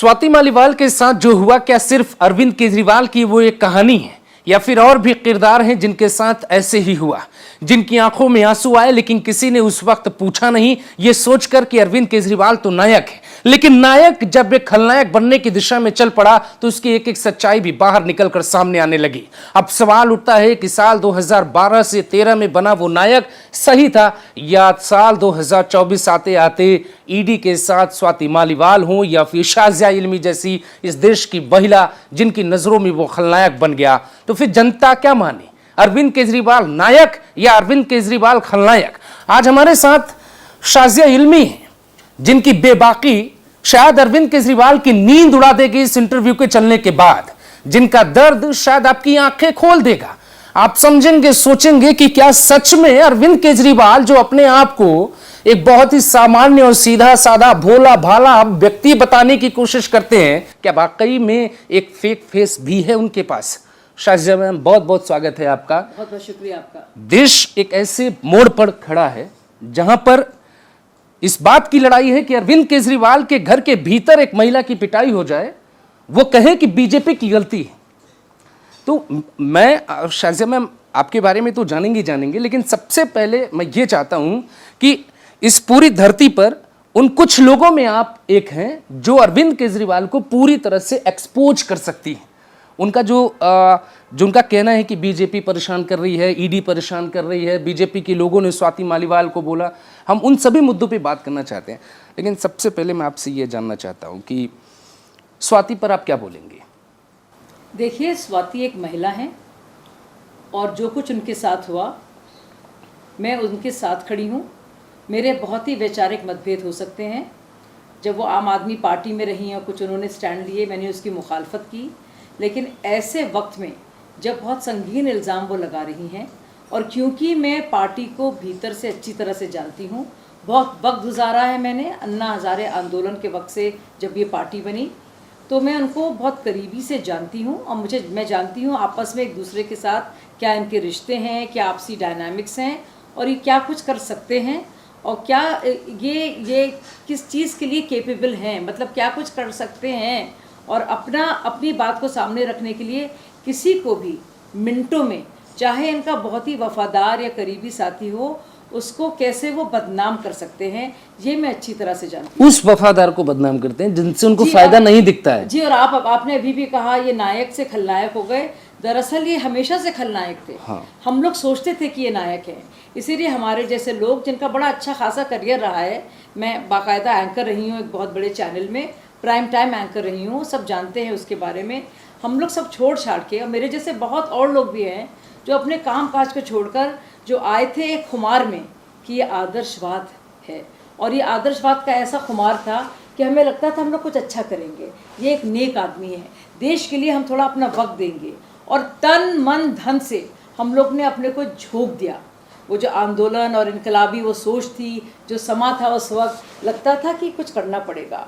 स्वाति मालीवाल के साथ जो हुआ, क्या सिर्फ अरविंद केजरीवाल की वो एक कहानी है या फिर और भी किरदार हैं जिनके साथ ऐसे ही हुआ, जिनकी आंखों में आंसू आए लेकिन किसी ने उस वक्त पूछा नहीं, ये सोचकर कि अरविंद केजरीवाल तो नायक है, लेकिन नायक जब एक खलनायक बनने की दिशा में चल पड़ा तो उसकी एक एक सच्चाई भी बाहर निकलकर सामने आने लगी। अब सवाल उठता है कि साल 2012 से 13 में बना वो नायक सही था या साल 2024 आते आते ईडी के साथ स्वाति मालीवाल हो या फिर शाजिया इल्मी जैसी इस देश की महिला जिनकी नजरों में वो खलनायक बन गया, तो फिर जनता क्या माने, अरविंद केजरीवाल नायक या अरविंद केजरीवाल खलनायक। आज हमारे साथ शाजिया इल्मी है जिनकी बेबाकी शायद अरविंद केजरीवाल की नींद उड़ा देगी इस इंटरव्यू के चलने के बाद, जिनका दर्द शायद आपकी आंखें खोल देगा। आप समझेंगे, सोचेंगे कि क्या सच में अरविंद केजरीवाल जो अपने आप को एक बहुत ही सामान्य और सीधा साधा भोला भाला व्यक्ति बताने की कोशिश करते हैं, क्या वाकई में एक फेक फेस भी है उनके पास। शाजिया मैम, बहुत बहुत स्वागत है आपका। बहुत बहुत शुक्रिया आपका। देश एक ऐसे मोड़ पर खड़ा है जहां पर इस बात की लड़ाई है कि अरविंद केजरीवाल के घर के भीतर एक महिला की पिटाई हो जाए, वो कहे कि बीजेपी की गलती है। तो मैं शाजिया मैम आपके बारे में तो जानेंगे, लेकिन सबसे पहले मैं ये चाहता हूं कि इस पूरी धरती पर उन कुछ लोगों में आप एक हैं जो अरविंद केजरीवाल को पूरी तरह से एक्सपोज कर सकती है। उनका जो उनका कहना है कि बीजेपी परेशान कर रही है, ईडी परेशान कर रही है, बीजेपी के लोगों ने स्वाति मालीवाल को बोला, हम उन सभी मुद्दों पे बात करना चाहते हैं। लेकिन सबसे पहले मैं आपसे ये जानना चाहता हूँ कि स्वाति पर आप क्या बोलेंगे। देखिए, स्वाति एक महिला है और जो कुछ उनके साथ हुआ मैं उनके साथ खड़ी हूँ। मेरे बहुत ही वैचारिक मतभेद हो सकते हैं। जब वो आम आदमी पार्टी में रही और कुछ उन्होंने स्टैंड लिए, मैंने उसकी मुखालफत की, लेकिन ऐसे वक्त में जब बहुत संगीन इल्ज़ाम वो लगा रही हैं और क्योंकि मैं पार्टी को भीतर से अच्छी तरह से जानती हूँ, बहुत वक्त गुजारा है मैंने अन्ना हज़ारे आंदोलन के वक्त से जब ये पार्टी बनी, तो मैं उनको बहुत करीबी से जानती हूँ और मैं जानती हूँ आपस में एक दूसरे के साथ क्या इनके रिश्ते हैं, क्या आपसी डायनामिक्स हैं और ये क्या कुछ कर सकते हैं और क्या ये किस चीज़ के लिए कैपेबल हैं, मतलब क्या कुछ कर सकते हैं और अपनी बात को सामने रखने के लिए किसी को भी मिनटों में, चाहे इनका बहुत ही वफादार या करीबी साथी हो, उसको कैसे वो बदनाम कर सकते हैं, ये मैं अच्छी तरह से जानती हूँ। उस वफादार को बदनाम करते हैं जिनसे उनको फायदा नहीं दिखता है। जी, और आपने अभी भी कहा ये नायक से खलनायक हो गए। दरअसल ये हमेशा से खलनायक थे। हाँ। हम लोग सोचते थे कि ये नायक है, इसीलिए हमारे जैसे लोग जिनका बड़ा अच्छा खासा करियर रहा है, मैं बाकायदा एंकर रही हूँ एक बहुत बड़े चैनल में, प्राइम टाइम एंकर रही हूँ, सब जानते हैं उसके बारे में। हम लोग सब छोड़ छाड़ के, और मेरे जैसे बहुत और लोग भी हैं जो अपने काम काज को छोड़कर जो आए थे एक खुमार में कि ये आदर्शवाद है, और ये आदर्शवाद का ऐसा खुमार था कि हमें लगता था हम लोग कुछ अच्छा करेंगे, ये एक नेक आदमी है, देश के लिए हम थोड़ा अपना वक्त देंगे, और तन मन धन से हम लोग ने अपने को झोंक दिया। वो जो आंदोलन और इनकलाबी वो सोच थी, जो समा था उस वक्त, लगता था कि कुछ करना पड़ेगा।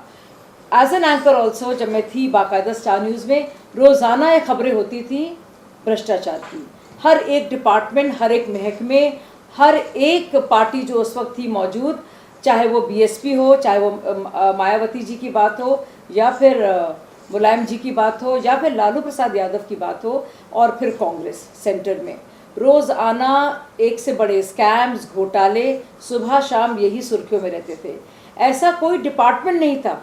एज एन एंकर ऑल्सो जब मैं थी बाकायदा स्टार न्यूज़ में, रोज़ाना ये खबरें होती थी भ्रष्टाचार की। हर एक डिपार्टमेंट, हर एक महकमे, हर एक पार्टी जो उस वक्त थी मौजूद, चाहे वो बीएसपी हो, चाहे वो मायावती जी की बात हो, या फिर मुलायम जी की बात हो, या फिर लालू प्रसाद यादव की बात हो, और फिर कांग्रेस सेंटर में, रोज़ आना एक से बड़े स्कैम्स, घोटाले, सुबह शाम यही सुर्खियों में रहते थे। ऐसा कोई डिपार्टमेंट नहीं था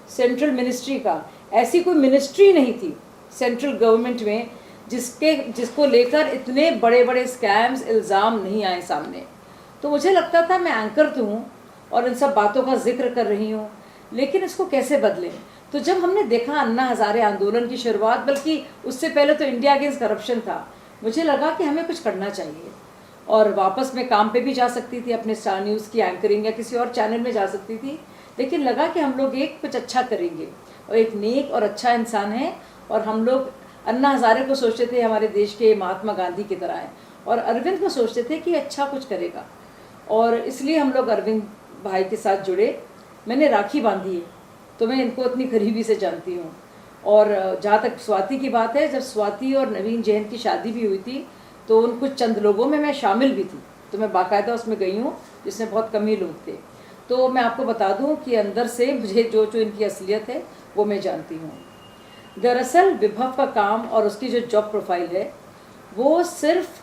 सेंट्रल मिनिस्ट्री का, ऐसी कोई मिनिस्ट्री नहीं थी सेंट्रल गवर्नमेंट में जिसको लेकर इतने बड़े बड़े स्कैम्स, इल्ज़ाम नहीं आए सामने। तो मुझे लगता था मैं एंकर तो हूँ और इन सब बातों का जिक्र कर रही हूँ, लेकिन इसको कैसे बदलें। तो जब हमने देखा अन्ना हज़ारे आंदोलन की शुरुआत, बल्कि उससे पहले तो इंडिया अगेंस्ट करप्शन था, मुझे लगा कि हमें कुछ करना चाहिए और वापस मैं काम पे भी जा सकती थी, अपने स्टार न्यूज़ की एंकरिंग या किसी और चैनल में जा सकती थी, लेकिन लगा कि हम लोग एक कुछ अच्छा करेंगे और एक नेक और अच्छा इंसान है, और हम लोग अन्ना हज़ारे को सोचते थे हमारे देश के महात्मा गांधी की तरह है, और अरविंद को सोचते थे कि अच्छा कुछ करेगा, और इसलिए हम लोग अरविंद भाई के साथ जुड़े। मैंने राखी बांधी है, तो मैं इनको इतनी करीबी से जानती हूँ। और जहाँ तक स्वाति की बात है, जब स्वाति और नवीन जैन की शादी भी हुई थी तो उन कुछ चंद लोगों में मैं शामिल भी थी, तो मैं बाकायदा उसमें गई हूँ जिसमें बहुत कम ही लोग थे। तो मैं आपको बता दूं कि अंदर से मुझे जो जो इनकी असलियत है वो मैं जानती हूँ। दरअसल विभव का काम और उसकी जो जॉब प्रोफाइल है वो सिर्फ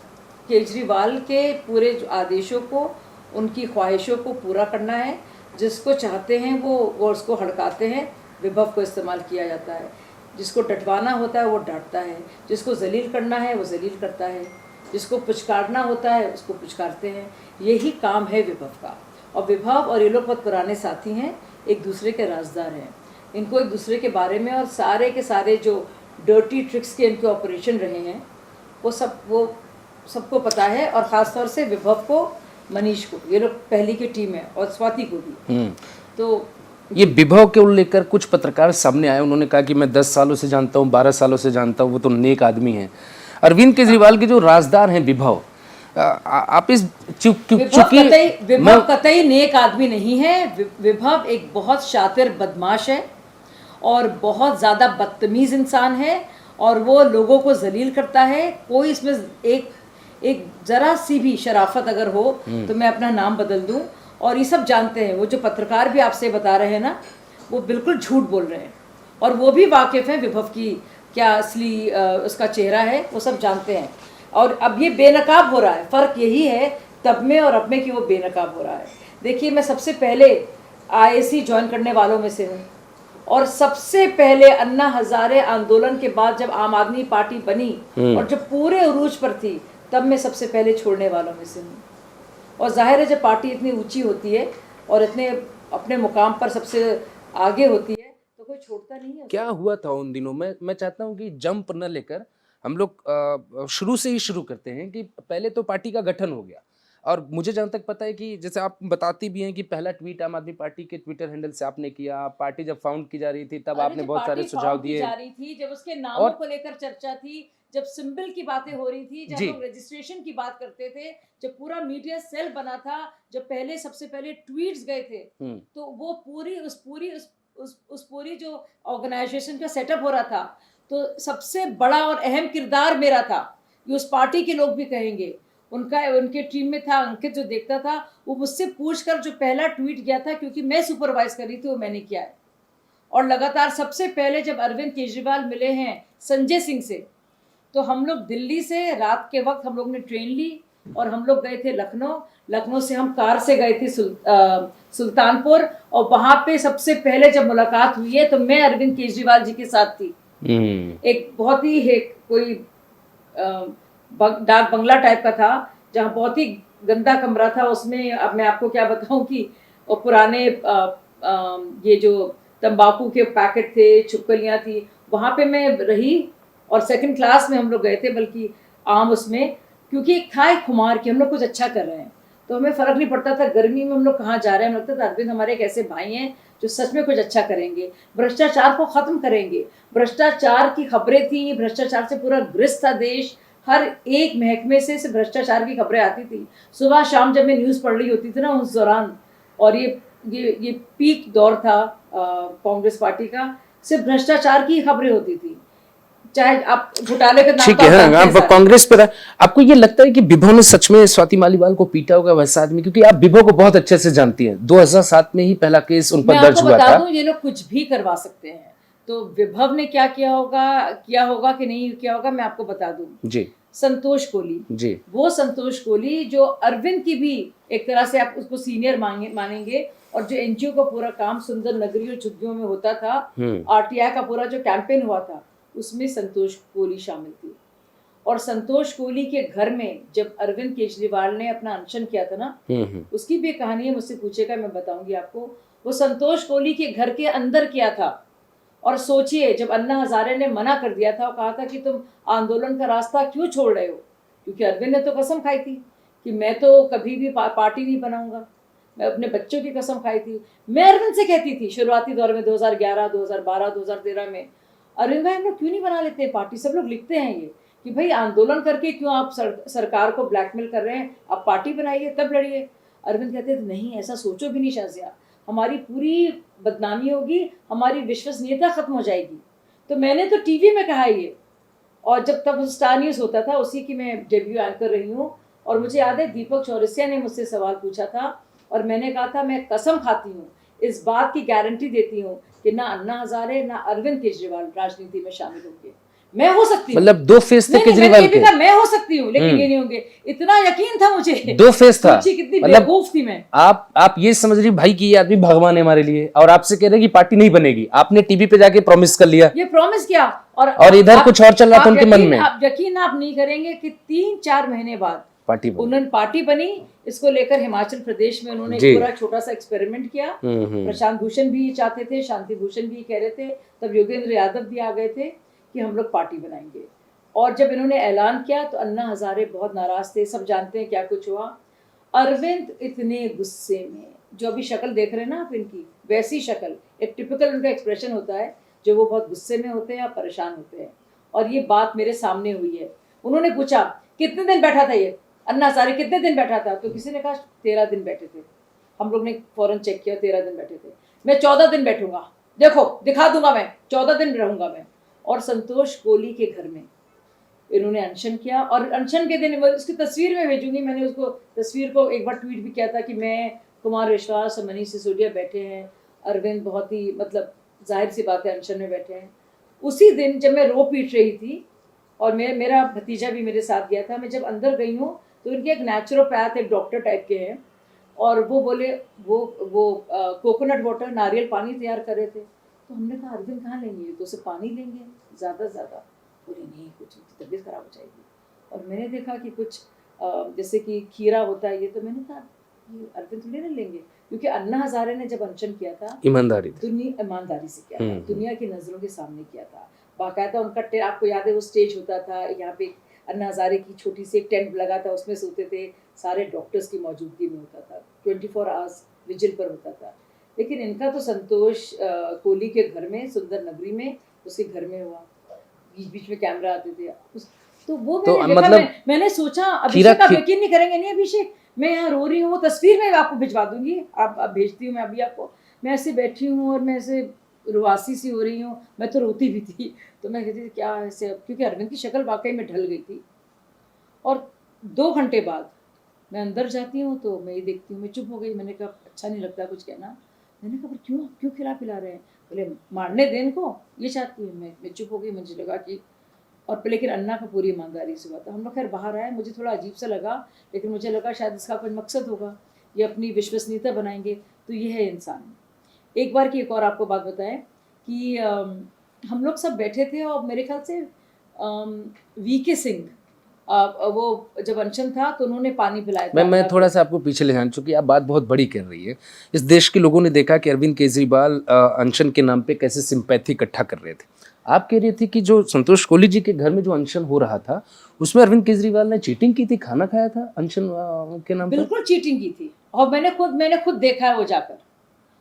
केजरीवाल के पूरे जो आदेशों को, उनकी ख्वाहिशों को पूरा करना है। जिसको चाहते हैं वो उसको हड़काते हैं, विभव को इस्तेमाल किया जाता है। जिसको डटवाना होता है वो डांटता है, जिसको जलील करना है वो जलील करता है, जिसको पुचकारना होता है उसको पुचकारते हैं। यही काम है विभव का। और विभव और ये लोग बहुत पुराने साथी हैं, एक दूसरे के राजदार हैं। इनको एक दूसरे के बारे में और सारे के सारे जो डर्टी ट्रिक्स के इनके ऑपरेशन रहे हैं वो सबको पता है। और ख़ास तौर से विभव को, मनीष को, ये लोग पहली की टीम है, और स्वाति को भी। तो ये विभव के लेकर कुछ पत्रकार सामने आए, उन्होंने कहा कि मैं 10 सालों से जानता हूँ, 12 सालों से जानता हूँ, वो तो नेक आदमी हैं। अरविंद केजरीवाल के जो राजदार हैं विभव, आप इस विभव कतई नेक आदमी नहीं है। विभव एक बहुत शातिर बदमाश है और बहुत ज़्यादा बदतमीज़ इंसान है, और वो लोगों को जलील करता है। कोई इसमें एक ज़रा सी भी शराफत अगर हो तो मैं अपना नाम बदल दूं। और ये सब जानते हैं, वो जो पत्रकार भी आपसे बता रहे हैं ना, वो बिल्कुल झूठ बोल रहे हैं। और वो भी वाकिफ़ हैं विभव की क्या असली उसका चेहरा है, वो सब जानते हैं। और अब ये बेनकाब हो रहा है, फ़र्क यही है तब में और अब में कि वो बेनकाब हो रहा है। देखिए, मैं सबसे पहले आईएसी ज्वाइन करने वालों में से हूँ, और सबसे पहले अन्ना हजारे आंदोलन के बाद जब आम आदमी पार्टी बनी और जब पूरे उरूज पर थी, तब मैं सबसे पहले छोड़ने वालों में से हूँ। और जाहिर है जब पार्टी इतनी ऊंची होती है और इतने अपने मुकाम पर सबसे आगे होती है तो कोई छोड़ता नहीं है। क्या हुआ था उन दिनों में? मैं चाहता हूँ कि जंप न लेकर हम लोग शुरू से ही शुरू करते हैं कि पहले तो पार्टी का गठन हो गया, और मुझे जहाँ तक पता है कि जैसे आप बताती भी हैं कि पहला ट्वीट आम आदमी पार्टी के ट्विटर हैंडल से आपने किया। पार्टी जब फाउंड की जा रही थी तब आपने बहुत सारे सुझाव दिए जा रही थी, जब उसके नामों को लेकर चर्चा थी, जब सिंबल की बातें हो रही थी, जब लोग रजिस्ट्रेशन की बात करते थे, जब पूरा मीडिया सेल बना था, जब सबसे पहले ट्वीट्स गए थे, तो वो उस पूरी जो ऑर्गेनाइजेशन का सेटअप हो रहा था, तो सबसे बड़ा और अहम किरदार मेरा था। ये उस पार्टी के लोग भी कहेंगे। उनके टीम में था अंकित, जो देखता था, वो मुझसे पूछकर जो पहला ट्वीट किया था, क्योंकि मैं सुपरवाइज कर रही थी, वो मैंने किया है। और लगातार सबसे पहले जब अरविंद केजरीवाल मिले हैं संजय सिंह से, तो हम लोग दिल्ली से रात के वक्त हम लोग ने ट्रेन ली और हम लोग गए थे लखनऊ से हम कार से गए थे सुल्तानपुर। और वहां पे सबसे पहले जब मुलाकात हुई है तो मैं अरविंद केजरीवाल जी के साथ थी। एक बहुत ही कोई डाक बंगला टाइप का था, जहाँ बहुत ही गंदा कमरा था। उसमें अब मैं आपको क्या बताऊं कि पुराने ये जो तंबाकू के पैकेट थे, चुपकलियाँ थी, वहाँ पे मैं रही। और सेकंड क्लास में हम लोग गए थे, बल्कि आम उसमें, क्योंकि था एक खुमार कि हम लोग कुछ अच्छा कर रहे हैं, तो हमें फ़र्क नहीं पड़ता था गर्मी में हम लोग कहाँ जा रहे हैं। हमें लगता था अरविंद हमारे एक ऐसे भाई हैं जो सच में कुछ अच्छा करेंगे, भ्रष्टाचार को ख़त्म करेंगे। भ्रष्टाचार की खबरें थी, भ्रष्टाचार से पूरा ग्रस्त था देश। हर एक महकमे से भ्रष्टाचार की खबरें आती थी सुबह शाम जब मैं न्यूज़ पढ़ रही होती थी ना उस दौरान। और ये पीक दौर था कांग्रेस पार्टी का, सिर्फ भ्रष्टाचार की खबरें होती थी, चाहे आप घोटाले का नाम। ठीक है, आप कांग्रेस पर आपको ये लगता है कि विभव ने सच में स्वाति मालीवाल को पीटा होगा वैसा आदमी? क्योंकि आप विभव को बहुत अच्छे से जानती हैं, 2007 में ही पहला केस उन पर दर्ज हुआ था। ये लोग कुछ भी करवा सकते हैं, तो विभव ने क्या किया होगा कि नहीं किया होगा, मैं आपको बता दूं जी। संतोष कोहली जी, वो संतोष कोहली जो अरविंद की भी एक तरह से आप उसको सीनियर मानेंगे, और जो एनजीओ का पूरा काम सुंदर नगरियों झुग्गियों में होता था, आरटीआई का पूरा जो कैंपेन हुआ था, उसमें संतोष कोहली शामिल थी। और संतोष कोहली के घर में जब अरविंद केजरीवाल ने अपना अनशन किया था ना, उसकी भी कहानी है, मुझसे पूछेगा, मैं बताऊंगी आपको। वो संतोष कोहली के घर के अंदर किया था। और सोचिए, जब अन्ना हजारे ने मना कर दिया था और कहा था कि तुम आंदोलन का रास्ता क्यों छोड़ रहे हो, क्योंकि अरविंद ने तो कसम खाई थी कि मैं तो कभी भी पार्टी नहीं बनाऊंगा, मैं अपने बच्चों की कसम खाई थी। मैं अरविंद से कहती थी शुरुआती दौर में 2011, 2012, 2013 में, अरविंद भाई हम लोग क्यों नहीं बना लेते पार्टी? सब लोग लिखते हैं ये कि भाई आंदोलन करके क्यों आप सरकार को ब्लैकमेल कर रहे हैं, आप पार्टी बनाइए तब लड़िए। अरविंद कहते थे नहीं, ऐसा सोचो भी नहीं शाजिया, हमारी पूरी बदनामी होगी, हमारी विश्वसनीयता खत्म हो जाएगी। तो मैंने तो टीवी में कहा ये, और जब तब स्टार न्यूज़ होता था, उसी की मैं डेब्यू एंकर रही हूँ। और मुझे याद है दीपक चौरसिया ने मुझसे सवाल पूछा था और मैंने कहा था मैं कसम खाती हूँ, इस बात की गारंटी देती हूँ कि ना अन्ना हजारे ना अरविंद केजरीवाल राजनीति में शामिल होंगे। मैं हो सकती हूँ, मतलब दो फेस थे नहीं मैंने केजरीवाल ये भी के। कहा मैं हो सकती हूँ, लेकिन ये नहीं होंगे, इतना यकीन था मुझे। दो फेस था, सोचिए कितनी मतलब बेवकूफ थी मैं। आप ये समझ रही भाई कि ये आदमी भगवान है हमारे लिए, और आपसे कह रहे हैं कि पार्टी नहीं बनेगी। आपने टीवी पे जाके प्रॉमिस कर लिया, ये प्रॉमिस किया और इधर कुछ और चल रहा था उनके मन में। आप यकीन आप नहीं करेंगे कि 3-4 महीने बाद पार्टी बनी। उन्होंने पार्टी बनी। इसको लेकर हिमाचल प्रदेश में उन्होंने जी। एक पूरा छोटा सा एक्सपेरिमेंट किया। प्रशांत भूषण भी चाहते थे, शांति भूषण भी कह रहे थे, तब योगेंद्र यादव भी आ गए थे कि हम लोग पार्टी बनाएंगे। और जब इन्होंने ऐलान किया तो अन्ना हजारे बहुत नाराज थे। सब जानते हैं क्या कुछ हुआ। अरविंद इतने गुस्से में, जो अभी शक्ल देख रहे हैं ना आप इनकी, वैसी शक्ल, एक टिपिकल उनका एक्सप्रेशन होता है जो वो बहुत गुस्से में होते हैं या परेशान होते हैं। और ये बात मेरे सामने हुई है। उन्होंने पूछा कितने दिन बैठा था ये अन्ना हजारे, कितने दिन बैठा था? तो किसी ने कहा 13 दिन बैठे थे। हम लोग ने फौरन चेक किया, 13 दिन बैठे थे। मैं 14 दिन बैठूंगा, देखो दिखा दूंगा, मैं 14 दिन रहूंगा मैं। और संतोष कोहली के घर में इन्होंने अनशन किया, और अनशन के दिन उसकी तस्वीर में भेजूंगी, मैंने उसको तस्वीर को एक बार ट्वीट भी किया था कि मैं, कुमार विश्वास और मनीष सिसोदिया बैठे हैं, अरविंद बहुत ही मतलब जाहिर सी बात है अनशन में बैठे हैं। उसी दिन जब मैं रो पीट रही थी और मेरा भतीजा भी मेरे साथ गया था, मैं जब अंदर गई हूँ तो उनके एक नेचुरोपैथ, एक डॉक्टर टाइप के हैं, और वो बोले वो कोकोनट वाटर, नारियल पानी तैयार कर रहे थे। तो हमने कहा अरविंद कहाँ लेंगे, तो उसे पानी लेंगे ज़्यादा से ज़्यादा। बोले नहीं, कुछ उनकी तबीयत खराब हो जाएगी। और मैंने देखा कि कुछ जैसे कि खीरा होता है ये, तो मैंने कहा ये अरविंद थोड़ी ना लेंगे, क्योंकि अन्ना हजारे ने जब अनशन किया था ईमानदारी से किया था, दुनिया की नज़रों के सामने किया था। बाकायदा उनका आपको याद है वो स्टेज होता था, यहाँ पे अन्ना हजारे की छोटी सी एक टेंट लगा था, उसमें सोते थे, सारे डॉक्टर्स की मौजूदगी में होता था, 24 आवर्स विजिल पर होता था। लेकिन इनका तो संतोष कोहली के घर में, सुंदर नगरी में, उसके घर में हुआ, बीच बीच में कैमरा आते थे। तो वो मैंने देखा, मतलब मैंने सोचा अभिषेक आप यकीन नहीं करेंगे, नहीं अभिषेक मैं यहाँ रो रही हूँ, वो तस्वीर में आपको भिजवा दूंगी, आप भेजती हूँ मैं अभी आपको। मैं ऐसे बैठी हूँ और मैं ऐसे रुआसी सी हो रही हूँ, मैं तो रोती भी थी। तो मैं कहती थी क्या ऐसे, क्योंकि अरविंद की शक्ल वाकई में ढल गई थी। और 2 घंटे बाद मैं अंदर जाती हूँ तो मैं ये देखती हूँ, मैं चुप हो गई। मैंने कहा अच्छा नहीं लगता कुछ कहना। मैंने कहा पर क्यों खिला पिला रहे हैं? बोले मारने दें इनको, ये चाहती हूँ मैं चुप हो गई। मुझे लगा कि, और लेकिन अन्ना का पूरी ईमानदारी से हुआ था। हम लोग खैर बाहर आए, मुझे थोड़ा अजीब सा लगा, लेकिन मुझे लगा शायद इसका कोई मकसद होगा, ये अपनी विश्वसनीयता बनाएंगे। तो ये है इंसान। एक बार की एक और आपको बात बताएं कि हम लोग सब बैठे थे और मेरे ख्याल से वीके सिंह, वो जब अनशन था तो उन्होंने पानी पिलाया था। मैं थोड़ा सा आपको पीछे ले जाना, चूंकि आप बात बहुत बड़ी कर रही है। इस देश के लोगों ने देखा कि अरविंद केजरीवाल अनशन के नाम पे कैसे सिंपैथी इकट्ठा कर रहे थे। आप कह रही थी कि जो संतोष कोहली जी के घर में जो अनशन हो रहा था उसमें अरविंद केजरीवाल ने चीटिंग की थी, खाना खाया था अनशन के नाम पर। बिल्कुल चीटिंग की थी, और मैंने खुद देखा है वो जाकर,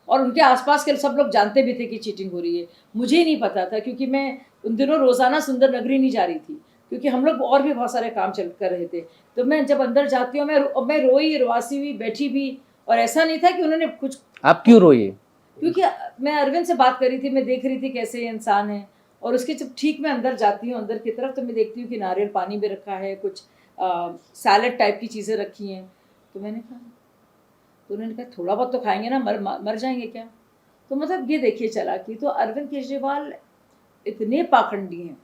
और उनके आसपास के सब लोग जानते भी थे कि चीटिंग हो रही है। मुझे ही नहीं पता था, क्योंकि मैं उन दिनों रोज़ाना सुंदर नगरी नहीं जा रही थी, क्योंकि हम लोग और भी बहुत सारे काम चल कर रहे थे। तो मैं जब अंदर जाती हूँ मैं रोई, रुआसी हुई, बैठी भी, और ऐसा नहीं था कि उन्होंने कुछ। आप क्यों रोई? क्योंकि मैं अरविंद से बात कर रही थी, मैं देख रही थी कैसे इंसान है। और उसके जब ठीक मैं अंदर जाती हूँ, अंदर की तरफ, तो मैं देखती हूँ कि नारियल पानी भी रखा है, कुछ सैलड टाइप की चीज़ें रखी हैं। तो मैंने कहा, तो उन्होंने कहा थोड़ा बहुत तो खाएंगे ना, मर जाएंगे क्या? तो मतलब ये देखिए चला कि, तो अरविंद केजरीवाल इतने पाखंडी हैं,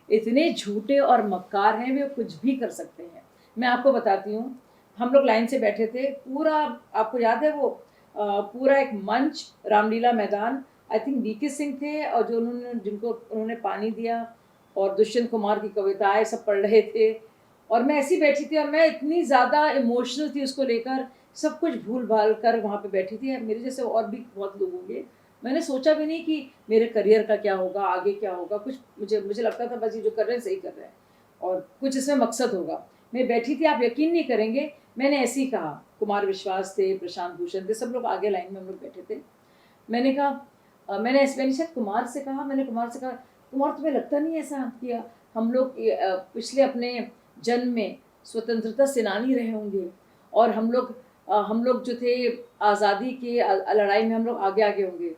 इतने झूठे और मक्कार हैं, वे कुछ भी कर सकते हैं। मैं आपको बताती हूँ, हम लोग लाइन से बैठे थे, पूरा आपको याद है वो पूरा एक मंच, रामलीला मैदान, आई थिंक वीके सिंह थे, और जो जिनको उन्होंने पानी दिया, और दुष्यंत कुमार की कविताएं सब पढ़ रहे थे, और मैं ऐसी बैठी थी, और मैं इतनी ज़्यादा इमोशनल थी उसको लेकर, सब कुछ भूल भाल कर वहाँ पे बैठी थी। मेरे जैसे और भी बहुत लोग होंगे। मैंने सोचा भी नहीं कि मेरे करियर का क्या होगा, आगे क्या होगा, कुछ मुझे लगता था बस ये जो कर रहे हैं सही कर रहे हैं, और कुछ इसमें मकसद होगा। मैं बैठी थी, आप यकीन नहीं करेंगे, मैंने ऐसे ही कहा, कुमार विश्वास थे, प्रशांत भूषण थे, सब लोग आगे लाइन में हम लोग बैठे थे। मैंने कहा, मैंने शायद कुमार से कहा, कुमार तुम्हें लगता नहीं ऐसा किया, हम लोग पिछले अपने जन्म में स्वतंत्रता सेनानी रहे होंगे, और हम लोग जो थे आज़ादी की लड़ाई में हम लोग आगे होंगे।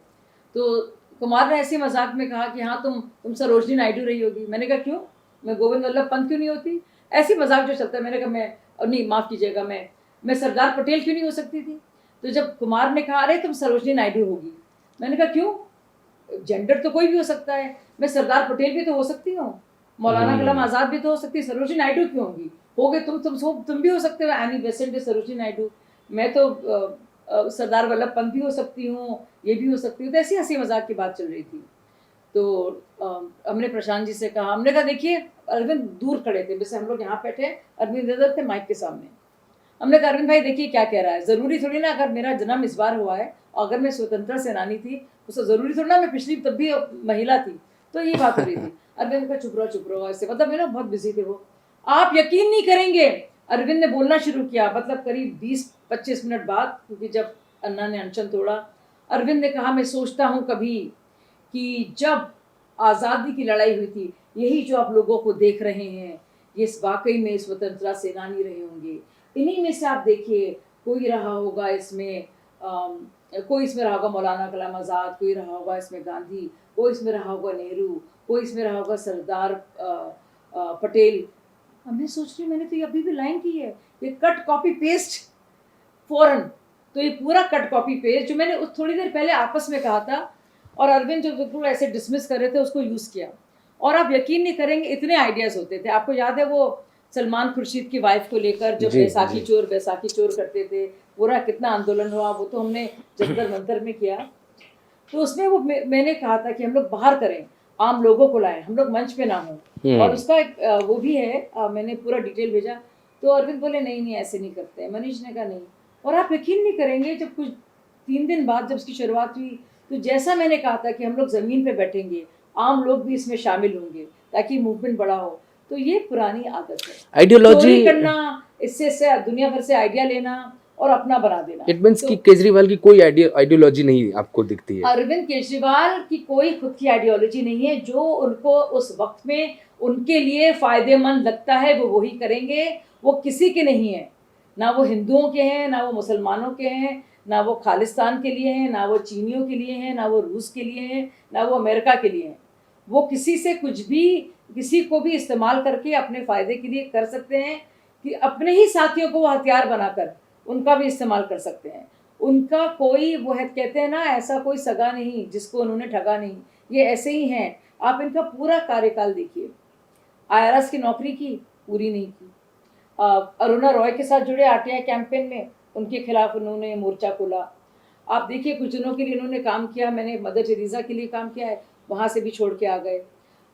तो कुमार ने ऐसे मजाक में कहा कि हाँ तुम सरोजनी नायडू रही होगी। मैंने कहा क्यों, मैं गोविंद वल्लभ पंत क्यों नहीं होती? ऐसी मजाक जो चलता है। मैंने कहा नहीं माफ़ कीजिएगा, मैं सरदार पटेल क्यों नहीं हो सकती थी? तो जब कुमार ने कहा अरे तुम सरोजिनी नायडू होगी, मैंने कहा क्यों, जेंडर तो कोई भी हो सकता है, मैं सरदार पटेल भी तो हो सकती हूँ, मौलाना कलाम आजाद भी तो हो सकती है, सरोजिनी नायडू क्यों होगी, हो गए तुम भी हो सकते हो, एनी बेसेंट सरोजिनी नायडू, मैं तो सरदार वल्लभ पंत भी हो सकती हूँ, ये भी हो सकती हूँ। तो ऐसी हंसी मजाक की बात चल रही थी। तो हमने प्रशांत जी से कहा, हमने कहा देखिए अरविंद दूर खड़े थे, जैसे हम लोग यहाँ बैठे, अरविंद इधर थे माइक के सामने, हमने कहा अरविंद भाई देखिए क्या कह रहा है, जरूरी थोड़ी ना अगर मेरा जन्म इस बार हुआ है और अगर मैं स्वतंत्रता सेनानी थी तो जरूरी थोड़ी ना मैं पिछली तब भी महिला थी, तो ये बात हो रही थी। अरविंद का चुप रहो ऐसे, मतलब मेरा बहुत बिजी थे वो। आप यकीन नहीं करेंगे, अरविंद ने बोलना शुरू किया, मतलब करीब 20-25 मिनट बाद, क्योंकि जब अन्ना ने अनशन तोड़ा, अरविंद ने कहा मैं सोचता हूँ कभी कि जब आज़ादी की लड़ाई हुई थी, यही जो आप लोगों को देख रहे हैं, ये वाकई में स्वतंत्रता सेनानी रहे होंगे, इन्हीं में से आप देखिए कोई रहा होगा इसमें, कोई इसमें रहा होगा मौलाना कलाम आज़ाद, कोई रहा होगा इसमें गांधी, कोई इसमें रहा होगा नेहरू, कोई इसमें रहा होगा सरदार पटेल। मैं सोच रही, मैंने तो ये अभी भी लाइन की है, ये कट कॉपी पेस्ट फौरन, तो ये पूरा कट कॉपी पेस्ट जो मैंने उस थोड़ी देर पहले आपस में कहा था और अरविंद जो बिल्कुल ऐसे डिसमिस कर रहे थे उसको यूज़ किया। और आप यकीन नहीं करेंगे इतने आइडियाज़ होते थे। आपको याद है वो सलमान खुर्शीद की वाइफ को लेकर जो बैसाखी चोर करते थे, पूरा कितना आंदोलन हुआ, वो तो हमने जंतर मंतर में किया। तो उसमें वो मैंने कहा था कि हम लोग बाहर करें, आम लोगों को लाएं, हम लोग मंच पे ना हों, और उसका एक वो भी है, मैंने पूरा डिटेल भेजा। तो अरविंद बोले नहीं ऐसे नहीं करते, मनीष ने कहा नहीं। और आप यकीन नहीं करेंगे, जब कुछ 3 दिन बाद जब उसकी शुरुआत हुई, तो जैसा मैंने कहा था कि हम लोग ज़मीन पे बैठेंगे, आम लोग भी इसमें शामिल होंगे ताकि मूवमेंट बड़ा हो, तो ये पुरानी आदत है, आइडियोलॉजी करना, इससे दुनिया भर से आइडिया लेना और अपना बना देना। इट मीन्स कि केजरीवाल की कोई आइडियोलॉजी नहीं आपको दिखती है? अरविंद केजरीवाल की कोई खुद की आइडियोलॉजी नहीं है, जो उनको उस वक्त में उनके लिए फायदेमंद लगता है वो वही करेंगे, वो किसी के नहीं है, ना वो हिंदुओं के हैं, ना वो मुसलमानों के हैं, ना वो खालिस्तान के लिए हैं, ना वो चीनियों के लिए हैं, ना वो रूस के लिए हैं, ना वो अमेरिका के लिए हैं। वो किसी से कुछ भी, किसी को भी इस्तेमाल करके अपने फ़ायदे के लिए कर सकते हैं, कि अपने ही साथियों को वो हथियार बनाकर उनका भी इस्तेमाल कर सकते हैं। उनका कोई वो है, कहते हैं ना, ऐसा कोई सगा नहीं जिसको उन्होंने ठगा नहीं, ये ऐसे ही हैं। आप इनका पूरा कार्यकाल देखिए, IRS की नौकरी की, पूरी नहीं की, अरुणा रॉय के साथ जुड़े RTI कैंपेन में, उनके खिलाफ उन्होंने मोर्चा खोला। आप देखिए कुछ दिनों के लिए इन्होंने काम किया, मैंने मदर टेरेसा के लिए काम किया है, वहाँ से भी छोड़ के आ गए।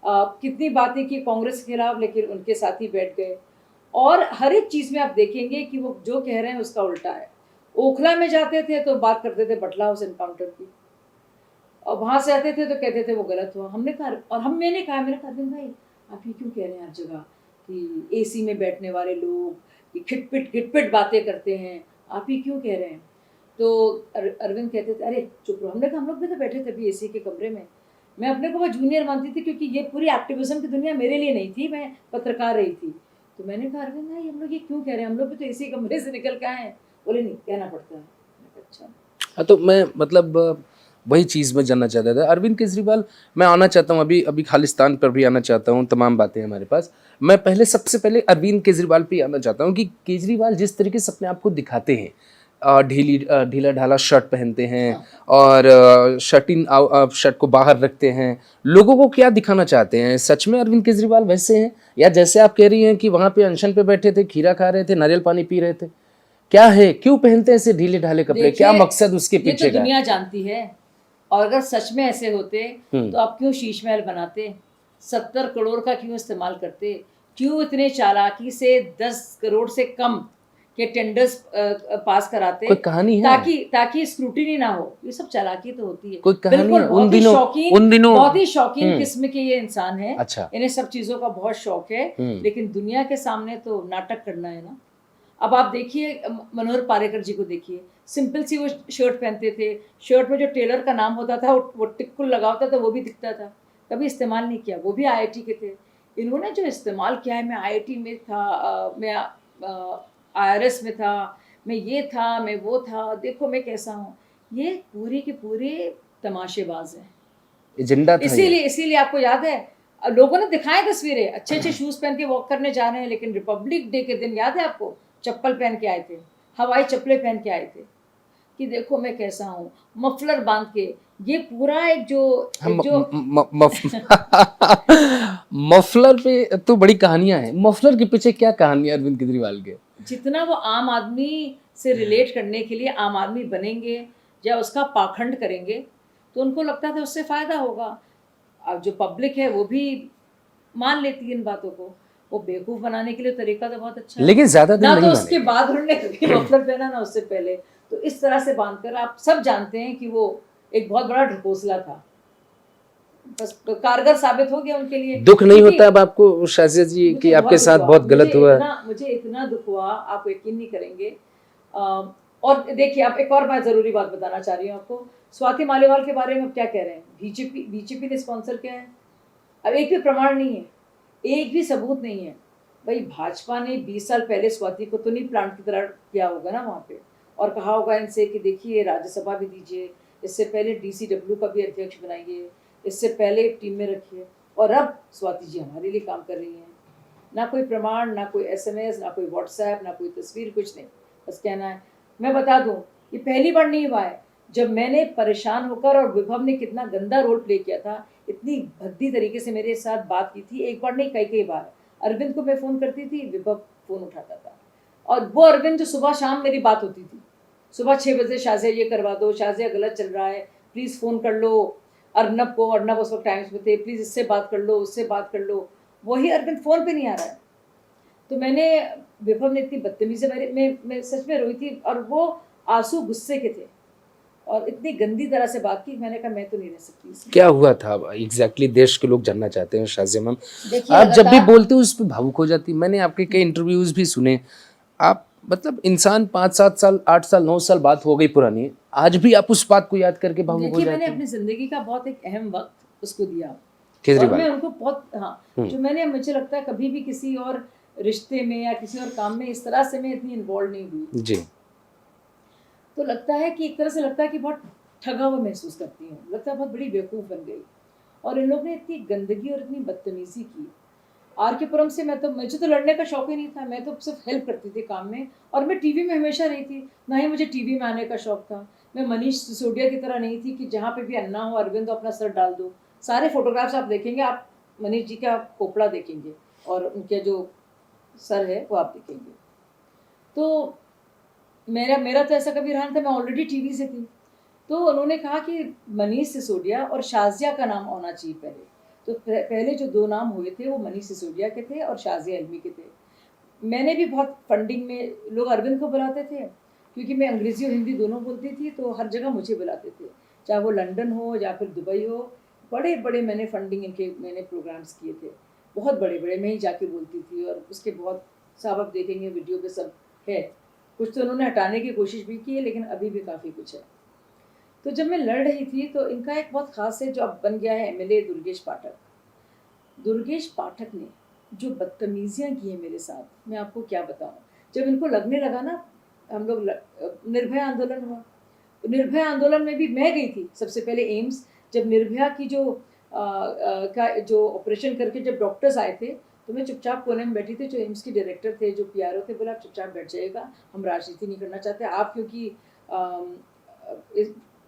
कितनी बातें की कांग्रेस के खिलाफ, लेकिन उनके साथ ही बैठ गए। और हर एक चीज़ में आप देखेंगे कि वो जो कह रहे हैं उसका उल्टा है। ओखला में जाते थे तो बात करते थे बटला हाउस एनकाउंटर की, और वहाँ से आते थे तो कहते थे वो गलत हुआ। मैंने कहा अरविंद भाई आप ये क्यों कह रहे हैं हर जगह कि AC में बैठने वाले लोग कि खिटपिट बातें करते हैं, आप ये क्यों कह रहे हैं? तो अरविंद कहते थे अरे चुप रहो। हमने कहा हम लोग भी तो बैठे थे अभी AC के कमरे में, मैं अपने को वो जूनियर मानती थी, क्योंकि ये पूरी एक्टिविज्म की दुनिया मेरे लिए नहीं थी, मैं पत्रकार रही थी। तो मैंने कहा अरविंद भाई हम लोग ये क्यों कह रहे हैं, हम लोग भी तो AC कमरे से निकल के आए हैं। बोले नहीं, कहना पड़ता है। अच्छा हाँ, तो मैं मतलब वही चीज़ मैं जानना चाहता था। अरविंद केजरीवाल, मैं आना चाहता हूँ अभी खालिस्तान पर भी आना चाहता हूँ, तमाम बातें हमारे पास। मैं सबसे पहले अरविंद केजरीवाल पे आना चाहता हूँ कि केजरीवाल जिस तरीके से अपने आप को दिखाते हैं, ढीला ढाला शर्ट पहनते हैं और शर्ट को बाहर रखते हैं, लोगों को क्या दिखाना चाहते हैं? सच में अरविंद केजरीवाल वैसे हैं, या जैसे आप कह रही हैं कि वहाँ पे अनशन पे बैठे थे, खीरा खा रहे थे, नारियल पानी पी रहे थे? क्या है, क्यों पहनते हैं ऐसे ढीले ढाले कपड़े, क्या मकसद उसके पीछे ये तो दुनिया जानती है। और अगर सच में ऐसे होते तो आप क्यों शीश महल बनाते, 70 करोड़ का क्यों इस्तेमाल करते, क्यों इतने चालाकी से 10 करोड़ से कम के टेंडर्स पास कराते? कोई कहानी है? ताकि स्क्रूटिनी ना हो। ये सब चालाकी तो होती है। कोई कहानी बिल्कुल है? उन दिनों बहुत ही शौकीन किस्म के ये इंसान है। अच्छा। इन्हें सब चीजों का बहुत शौक है, लेकिन दुनिया के सामने तो नाटक करना है ना। अब आप देखिए मनोहर पारेकर जी को देखिए, सिंपल सी वो शर्ट पहनते थे, शर्ट में जो टेलर का नाम होता था वो टिक्कुल लगा होता था, वो भी दिखता था, कभी इस्तेमाल नहीं किया। वो भी IIT के थे। इन्होंने जो इस्तेमाल किया है, मैं IIT में था, मैं IRS में था, मैं ये था, मैं वो था, देखो मैं कैसा हूँ, ये पूरी के पूरे तमाशेबाज हैं, एजेंडा था। इसीलिए आपको याद है लोगों ने दिखाए तस्वीरें, अच्छे शूज़ पहन के वॉक करने जा रहे हैं, लेकिन रिपब्लिक डे के दिन याद है आपको, चप्पल पहन के आए थे, हवाई चप्पलें पहन के आए थे। कि देखो मैं कैसा हूँ, मफलर बांध के, ये पूरा एक जो हम जो मफलर पे तो बड़ी कहानियां हैं, मफलर के पीछे क्या कहानी है अरविंद केजरीवाल के? जितना वो आम आदमी से रिलेट करने के लिए आम आदमी बनेंगे या उसका पाखंड करेंगे, तो उनको लगता था उससे फ़ायदा होगा। अब जो पब्लिक है वो भी मान लेती है इन बातों को। वो बेवकूफ़ बनाने के लिए तरीका तो बहुत अच्छा है। लेकिन ज्यादा दिन ना नहीं तो माने। उसके बाद उन्होंने कभी मफलर पहना, ना उससे पहले। तो इस तरह से बांधकर आप सब जानते हैं कि वो एक बहुत बड़ा ढकोसला था। बस कारगर साबित हो गया उनके लिए। दुख नहीं क्योंकि होता अब आपको शाजिया जी कि मुझे आपके बहुत साथ दुख हुआ, बहुत गलत हुआ? मुझे इतना दुख हुआ, आप यकीन नहीं करेंगे। और देखिए, अब एक और मैं ज़रूरी बात बताना चाह रही हूँ आपको। स्वाति मालीवाल के बारे में अब क्या कह रहे हैं? बीजेपी ने स्पॉन्सर किया है। अब एक भी प्रमाण नहीं है, एक भी सबूत नहीं है। भाई भाजपा ने 20 साल पहले स्वाति को तो नहीं प्लांट की तरह किया होगा ना वहाँ पे, और कहा होगा इनसे कि देखिए राज्यसभा भी दीजिए, इससे पहले डीसीडब्ल्यू का भी अध्यक्ष बनाइए, इससे पहले टीम में रखिए, और अब स्वाति जी हमारे लिए काम कर रही हैं। ना कोई प्रमाण, ना कोई एसएमएस, ना कोई व्हाट्सएप, ना कोई तस्वीर, कुछ नहीं, बस कहना है। मैं बता दूं, ये पहली बार नहीं हुआ है। जब मैंने परेशान होकर, और विभव ने कितना गंदा रोल प्ले किया था, इतनी भद्दी तरीके से मेरे साथ बात की थी, एक बार नहीं कई कई बार। अरविंद को मैं फ़ोन करती थी, विभव फ़ोन उठाता था। और वो अरविंद जो सुबह शाम मेरी बात होती थी, सुबह 6 बजे, शाज़िया ये करवा दो, शाज़िया गलत चल रहा है, प्लीज़ फ़ोन कर लो अर्नब को, अर्नब उस वक्त टाइम्स में थे, प्लीज़ इससे बात कर लो, उससे बात कर लो। वही अरविंद फ़ोन पे नहीं आ रहा है। तो मैंने, विभव ने इतनी बदतमीजी से मैं सच में रोई थी, और वो आंसू गुस्से के थे, और इतनी गंदी तरह से बात की। मैंने कहा मैं तो नहीं रह सकती इसमें। क्या हुआ था एग्जैक्टली? देश के लोग जानना चाहते हैं शाजिया मैम। देखिए आप जब भी लगातार बोलते हो उस पर भावुक हो जाती। मैंने आपके कई इंटरव्यूज भी सुने। आप मतलब इंसान 5-7 साल 8 साल 9 साल बात हो गई पुरानी, आज भी आप उस बात को याद करके भावुक हो देखिए, मैंने जाते हैं। अपनी ज़िंदगी का बहुत एक अहम वक्त उसको दिया, और केजरीवाल। मैं उनको बहुत, हाँ, जो मैंने, मुझे लगता है कभी भी किसी और रिश्ते में या किसी और काम में इस तरह से मैं इतनी इन्वॉल्व नहीं हुई। जी। तो लगता है कि एक तरह से लगता है कि बहुत ठगा हुआ महसूस करती हूँ, लगता है बहुत बड़ी बेवकूफ़ बन गई। और इन लोग ने इतनी गंदगी और इतनी बदतमीज़ी की। आर के पुरम से मुझे तो लड़ने का शौक ही नहीं था, मैं तो सिर्फ हेल्प करती थी काम में, और मैं टीवी में हमेशा रही थी, ना ही मुझे टीवी में आने का शौक था। मैं मनीष सिसोदिया की तरह नहीं थी कि जहाँ पे भी अन्ना हो अरविंद अपना सर डाल दो। सारे फोटोग्राफ्स आप देखेंगे, आप मनीष जी का कोपड़ा देखेंगे, और उनके जो सर है वो आप देखेंगे। तो मेरा मेरा तो ऐसा कभी रहा नहीं था, मैं ऑलरेडी टीवी से थी। तो उन्होंने कहा कि मनीष सिसोदिया और शाज़िया का नाम होना चाहिए पहले। तो पहले जो 2 नाम हुए थे वो मनीष सिसोदिया के थे और शाज़िया इल्मी के थे। मैंने भी बहुत फंडिंग में, लोग अरविंद को बुलाते थे क्योंकि मैं अंग्रेज़ी और हिंदी दोनों बोलती थी, तो हर जगह मुझे बुलाते थे, चाहे वो लंदन हो या फिर दुबई हो। बड़े-बड़े मैंने फंडिंग इनके मैंने प्रोग्राम्स किए थे, बहुत बड़े-बड़े, मैं ही जाके बोलती थी, और उसके बहुत सब आप देखेंगे वीडियो पे सब है। कुछ तो उन्होंने हटाने की कोशिश भी की है, लेकिन अभी भी काफ़ी कुछ है। तो जब मैं लड़ रही थी, तो इनका एक बहुत ख़ास है जो अब बन गया है एमएलए, दुर्गेश पाठक। दुर्गेश पाठक ने जो बदतमीज़ियाँ की हैं मेरे साथ, मैं आपको क्या बताऊँ। जब इनको लगने लगा ना, हम लोग निर्भया आंदोलन हुआ, तो निर्भया आंदोलन में भी मैं गई थी सबसे पहले एम्स। जब निर्भया की जो का जो ऑपरेशन करके जब डॉक्टर्स आए थे, तो मैं चुपचाप कोने में बैठी थी। जो एम्स के डायरेक्टर थे, जो पीआरओ थे, बोला आप चुपचाप बैठ जाइएगा, हम राजनीति नहीं करना चाहते, आप क्योंकि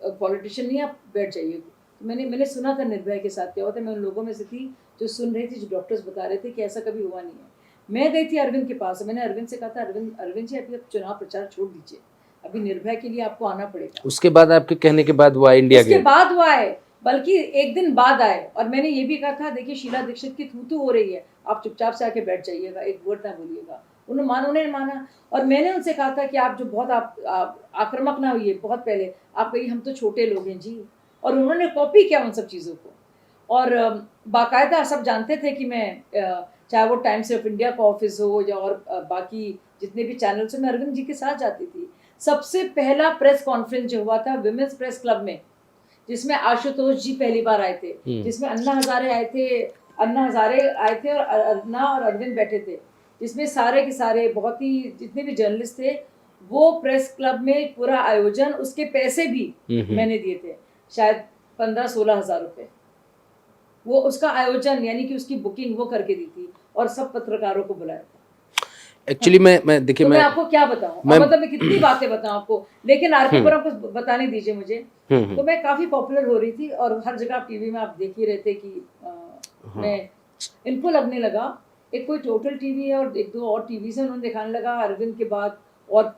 पॉलिटिशियन नहीं, आप बैठ जाइए। तो मैंने सुना था निर्भया के साथ क्या हुआ था, मैं उन लोगों में से थी जो सुन रही थी, जो डॉक्टर्स बता रहे थे कि ऐसा कभी हुआ नहीं है। मैं गई थी अरविंद के पास, मैंने अरविंद से कहा था, अरविंद जी अभी आप चुनाव प्रचार छोड़ दीजिए, अभी निर्भया के लिए आपको आना पड़ेगा। उसके बाद आपके कहने के बाद वो आए इंडिया उसके गए? बाद वो आए, बल्कि एक दिन बाद आए, और मैंने ये भी कहा था, देखिए शीला दीक्षित की थू हो रही है, आप चुपचाप से आके बैठ जाइएगा, एक वर्ड ना बोलिएगा। उन्होंने माना। और मैंने उनसे कहा था कि आप जो बहुत आप आक्रामक ना हुई, बहुत पहले आप कही हम तो छोटे लोग हैं जी, और उन्होंने कॉपी किया उन सब चीज़ों को। और बाकायदा सब जानते थे कि मैं, चाहे वो टाइम्स ऑफ इंडिया का ऑफिस हो या और बाकी जितने भी चैनल्स हैं, मैं अरविंद जी के साथ जाती थी। सबसे पहला प्रेस कॉन्फ्रेंस जो हुआ था विमेंस प्रेस क्लब में, जिसमें आशुतोष जी पहली बार आए थे, जिसमें अन्ना हजारे आए थे, और अन्ना और अरविंद बैठे थे, जिसमें सारे के सारे बहुत ही जितने भी जर्नलिस्ट थे, वो प्रेस क्लब में पूरा आयोजन, उसके पैसे भी मैंने दिए थे, शायद 15-16 हज़ार रुपये। वो उसका आयोजन यानी कि उसकी बुकिंग वो करके दी थी, और सब पत्रकारों को बुलाया था। एक्चुअली मैं देखिए तो मैं मैं आपको क्या बताऊं, मतलब मैं कितनी बातें बताऊं आपको, लेकिन आरके पुरम को बताने दीजिए मुझे। तो मैं काफी पॉपुलर हो रही थी और हर जगह टीवी में आप देख ही रहे थे कि मैं, इनको लगने लगा एक कोई टोटल टीवी है और एक दो और टीवी से उन्होंने दिखाने लगा अरविंद के बाद और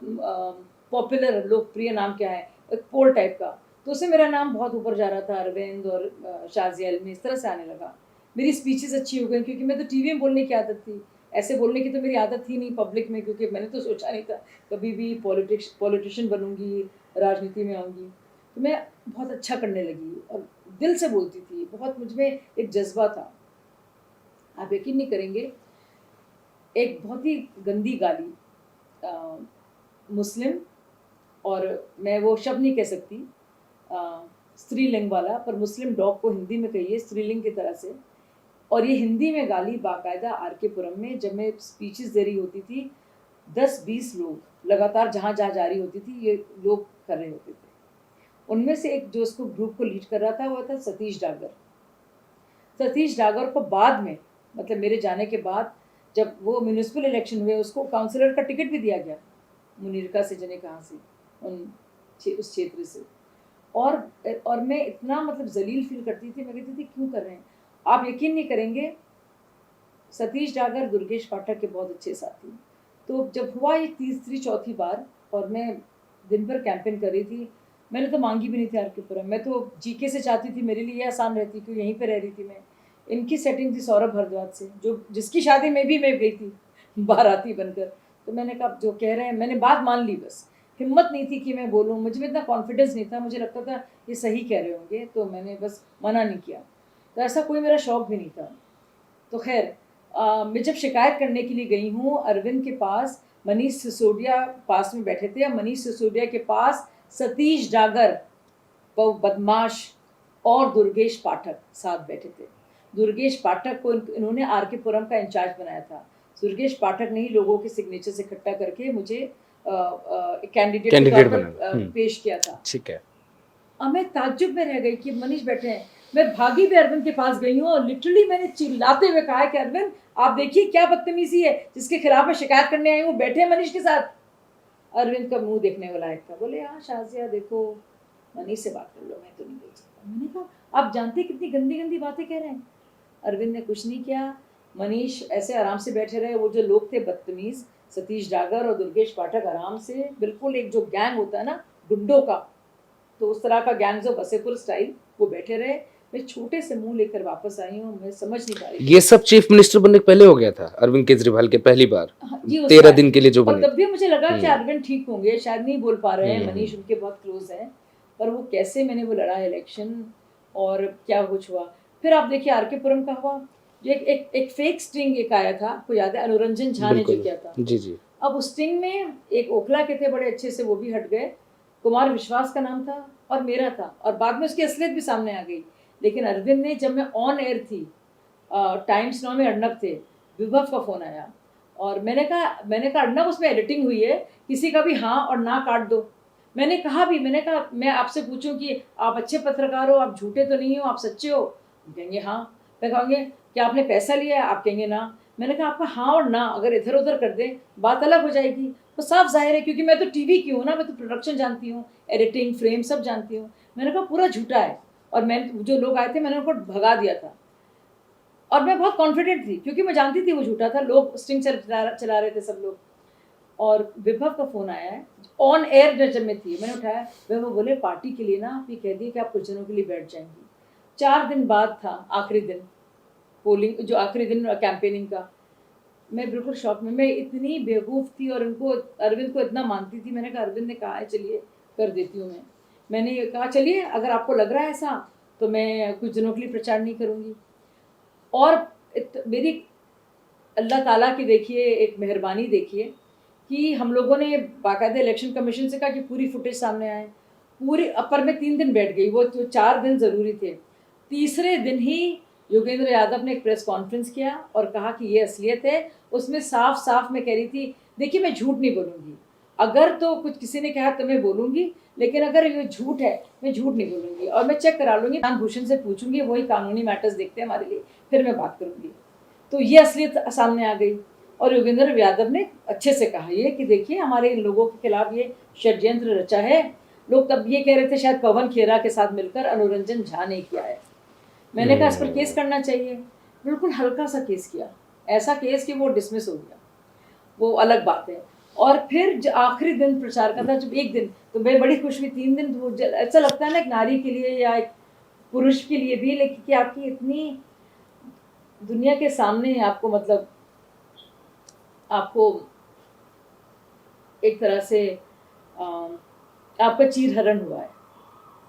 पॉपुलर लोकप्रिय नाम क्या है, एक पोल टाइप का, तो उससे मेरा नाम बहुत ऊपर जा रहा था, अरविंद और शाजिया अलमी इस तरह से आने लगा। मेरी स्पीचेस अच्छी हो गई क्योंकि मैं तो टीवी में बोलने की आदत थी, ऐसे बोलने की तो मेरी आदत थी नहीं पब्लिक में, क्योंकि मैंने तो सोचा नहीं था कभी भी पॉलिटिशियन बनूंगी, राजनीति में आऊँगी। तो मैं बहुत अच्छा करने लगी और दिल से बोलती थी, बहुत मुझ में एक जज्बा था। आप यकीन नहीं करेंगे, एक बहुत ही गंदी गाली मुस्लिम, और मैं वो शब्द नहीं कह सकती स्त्रीलिंग वाला, पर मुस्लिम डॉग को हिंदी में कहिए स्त्रीलिंग की तरह से, और ये हिंदी में गाली बाकायदा आरके पुरम में जब मैं स्पीचेस दे रही होती थी, 10-20 लोग लगातार जहाँ जहाँ जा रही होती थी ये लोग कर रहे होते थे। उनमें से एक जो उसको ग्रुप को लीड कर रहा था वो था सतीश डागर। सतीश डागर को बाद में, मतलब मेरे जाने के बाद, जब वो म्यूनिसिपल इलेक्शन हुए उसको काउंसलर का टिकट भी दिया गया मुनीरका से, जने कहाँ से, उस क्षेत्र से। और मैं इतना मतलब जलील फील करती थी, मैं कहती थी क्यों कर रहे हैं। आप यकीन नहीं करेंगे, सतीश डागर दुर्गेश पाठक के बहुत अच्छे साथी। तो जब हुआ ये तीसरी चौथी बार और मैं दिन भर कैंपेन कर रही थी, मैंने तो मांगी भी नहीं थी आरके पुरम, मैं तो जीके से चाहती थी, मेरे लिए आसान रहती क्योंकि यहीं पे रह रही थी मैं। इनकी सेटिंग थी सौरभ भारद्वाज से, जो जिसकी शादी में भी मैं गई थी बाराती बनकर। तो मैंने कहा जो कह रहे हैं, मैंने बात मान ली, बस हिम्मत नहीं थी कि मैं बोलूँ, मुझे में इतना कॉन्फिडेंस नहीं था, मुझे लगता था ये सही कह रहे होंगे, तो मैंने बस मना नहीं किया। तो ऐसा कोई मेरा शौक भी नहीं था। तो खैर मैं जब शिकायत करने के लिए गई हूँ अरविंद के पास, मनीष सिसोदिया पास में बैठे थे, मनीष सिसोदिया के पास सतीश डागर, वो बदमाश, और दुर्गेश पाठक साथ बैठे थे। दुर्गेश पाठक को इन्होंने आरके पुरम का इंचार्ज बनाया था। दुर्गेश पाठक ने ही लोगों के सिग्नेचर से इकट्ठा करके मुझे कैंडिडेट के तौर पर पेश किया था। ठीक है। अब मैं ताज्जुब में रह गई कि मनीष बैठे हैं। मैं भागी भी अरविंद के पास गई हूँ और लिटरली मैंने चिल्लाते हुए कहा कि अरविंद आप देखिए क्या बदतमीजी है, जिसके खिलाफ मैं शिकायत करने आई हूँ बैठे मनीष के साथ। अरविंद का मुंह देखने वाला एक था, बोले हाँ शाजिया देखो मनीष से बात कर लो, मैं तो नहीं बोल सकता। मैंने कहा आप जानते कितनी गंदी गंदी बातें कह रहे हैं। अरविंद ने कुछ नहीं किया, मनीष ऐसे आराम से बैठे रहे। वो जो लोग थे बदतमीज, सतीश डागर और दुर्गेश पाठक आराम से, बिल्कुल एक जो गैंग होता है ना गुंडों का, तो उस तरह का गैंग्स ऑफ वसेपुर स्टाइल, वो बैठे रहे। मैं छोटे से मुंह लेकर वापस आई हूँ, मैं समझ नहीं पा रही। ये सब चीफ मिनिस्टर बनने के पहले हो गया था अरविंद केजरीवाल के, पहली बार जी 13 दिन के लिए जो और बने। तब भी मुझे लगा कि अरविंद ठीक होंगे, शायद नहीं बोल पा रहे हैं, मनीष उनके बहुत क्लोज हैं, पर वो कैसे मैंने वो लड़ा इलेक्शन और क्या कुछ हुआ। फिर आप देखिए आरके पुरम का हुआ, जो एक फेक स्टिंग एक आया था, आपको याद है, अनुरंजन झा ने जो किया था। जी जी। अब उस स्टिंग में एक ओखला के थे बड़े अच्छे से, वो भी हट गए, कुमार विश्वास का नाम था और मेरा था, और बाद में उसकी असलियत भी सामने आ गई। लेकिन अरविंद ने, जब मैं ऑन एयर थी, टाइम्स नाउ में अर्नब थे, विभव का फ़ोन आया और मैंने कहा अर्नब उसमें एडिटिंग हुई है, किसी का भी हाँ और ना काट दो। मैंने कहा मैं आपसे पूछूं कि आप अच्छे पत्रकार हो, आप झूठे तो नहीं हो, आप सच्चे हो? कहेंगे हाँ। मैं कहेंगे कि आपने पैसा लिया है? आप कहेंगे ना। मैंने कहा आपका हाँ और ना अगर इधर उधर कर दें बात अलग हो जाएगी। तो साफ जाहिर है, क्योंकि मैं तो टीवी की हूँ ना, मैं तो प्रोडक्शन जानती हूँ, एडिटिंग, फ्रेम सब जानती हूँ। मैंने कहा पूरा झूठा है, और मैं, जो लोग आए थे मैंने उनको भगा दिया था, और मैं बहुत कॉन्फिडेंट थी क्योंकि मैं जानती थी वो झूठा था, लोग स्ट्रिंग चला रहे थे सब लोग। और विभव का फ़ोन आया है ऑन एयर, जब मैं थी, मैंने उठाया, विभव बोले पार्टी के लिए ना आप ये कह दिए कि आप कुछ दिनों के लिए बैठ जाएंगी। 4 दिन बाद था आखिरी दिन पोलिंग, जो आखिरी दिन कैंपेनिंग का। मैं बिल्कुल शॉक में, मैं इतनी बेवकूफ़ थी और उनको, अरविंद को इतना मानती थी। मैंने कहा अरविंद ने कहा है चलिए कर देती हूँ मैंने कहा चलिए अगर आपको लग रहा है ऐसा तो मैं कुछ दिनों के लिए प्रचार नहीं करूँगी। और मेरी अल्लाह ताला की देखिए एक मेहरबानी देखिए कि हम लोगों ने बाकायदा इलेक्शन कमीशन से कहा कि पूरी फुटेज सामने आए, पूरी। पर मैं 3 दिन बैठ गई, वो तो 4 दिन ज़रूरी थे। तीसरे दिन ही योगेंद्र यादव ने एक प्रेस कॉन्फ्रेंस किया और कहा कि ये असलियत है। उसमें साफ साफ मैं कह रही थी, देखिए मैं झूठ नहीं बोलूँगी, अगर तो कुछ किसी ने कहा तो मैं बोलूँगी, लेकिन अगर ये झूठ है मैं झूठ नहीं बोलूँगी, और मैं चेक करा लूँगी, भूषण से पूछूंगी, वही कानूनी मैटर्स देखते हैं हमारे लिए, फिर मैं बात करूँगी। तो ये असलियत सामने आ गई। और योगेंद्र यादव ने अच्छे से कहा ये कि देखिए हमारे इन लोगों के खिलाफ ये षड्यंत्र रचा है। लोग तब ये कह रहे थे शायद पवन खेरा के साथ मिलकर अनुरंजन झा ने किया है। मैंने कहा इस पर केस करना चाहिए। बिल्कुल हल्का सा केस किया, ऐसा केस कि वो डिसमिस हो गया, वो अलग बात है। और फिर आखिरी दिन प्रचार का था, जब एक दिन तो मैं बड़ी खुश हुई, 3 दिन वो ऐसा लगता है ना एक नारी के लिए या एक पुरुष के लिए भी, लेकिन कि आपकी इतनी दुनिया के सामने आपको मतलब आपको एक तरह से आपका चीरहरण हुआ है,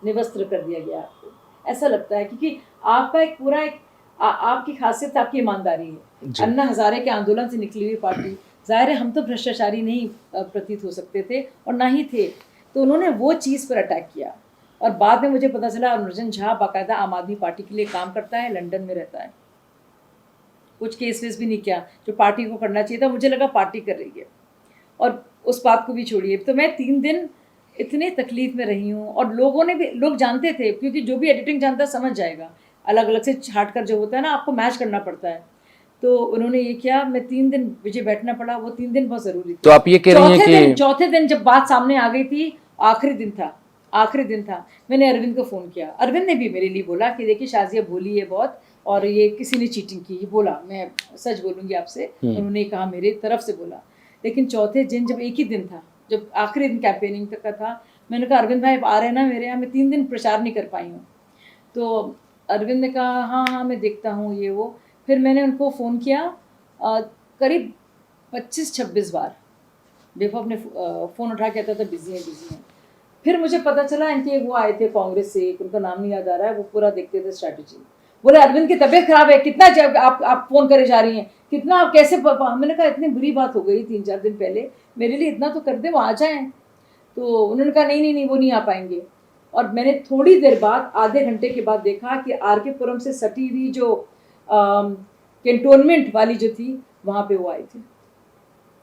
निवस्त्र कर दिया गया आपको, ऐसा लगता है क्योंकि आपका एक पूरा एक आपकी खासियत आपकी ईमानदारी है। अन्ना हजारे के आंदोलन से निकली हुई पार्टी, जाहिर है हम तो भ्रष्टाचारी नहीं प्रतीत हो सकते थे और ना ही थे, तो उन्होंने वो चीज़ पर अटैक किया। और बाद में मुझे पता चला अनुरंजन झा बाकायदा आम आदमी पार्टी के लिए काम करता है, लंदन में रहता है, कुछ केस वेस भी नहीं किया जो पार्टी को करना चाहिए था। मुझे लगा पार्टी कर रही है, और उस बात को भी छोड़िए। तो मैं 3 दिन इतने तकलीफ में रही हूँ, और लोगों ने भी, लोग जानते थे क्योंकि जो भी एडिटिंग जानता है समझ जाएगा, अलग अलग से छाट कर जो होता है ना आपको मैच करना पड़ता है। तो उन्होंने ये किया, मैं 3 दिन मुझे बैठना पड़ा, वो 3 दिन बहुत ज़रूरी थे। तो आप ये कह रही हैं कि चौथे दिन जब बात सामने आ गई थी, आखिरी दिन था, मैंने अरविंद को फ़ोन किया। अरविंद ने भी मेरे लिए बोला कि देखिए शाजिया भोली है बहुत, और ये किसी ने चीटिंग की, ये बोला, मैं सच बोलूँगी आपसे, उन्होंने कहा मेरे तरफ से बोला। लेकिन चौथे दिन जब एक ही दिन था, जब आखिरी दिन कैंपेनिंग तक का था, मैंने कहा अरविंद भाई आ रहे हैं ना मेरे यहाँ, मैं 3 दिन प्रचार नहीं कर पाई हूँ। तो अरविंद ने कहा हाँ मैं देखता हूँ ये वो। फिर मैंने उनको फ़ोन किया करीब 25-26 बार, देखो अपने फ़ोन उठा के कहता था बिज़ी है। फिर मुझे पता चला इनके वो आए थे कांग्रेस से, उनका नाम नहीं याद आ रहा है, वो पूरा देखते थे स्ट्रैटेजी। बोले अरविंद की तबीयत खराब है, कितना आप फ़ोन करे जा रही हैं, कितना आप कैसे। मैंने कहा इतनी बुरी बात हो गई 3-4 दिन पहले, मेरे लिए इतना तो कर दे, वो आ जाएँ। तो उन्होंने कहा नहीं वो नहीं आ पाएंगे। और मैंने थोड़ी देर बाद, आधे घंटे के बाद देखा कि आर.के. पुरम से सटी हुई जो कैंटोनमेंट वाली जो थी, वहाँ पे वो आए थे।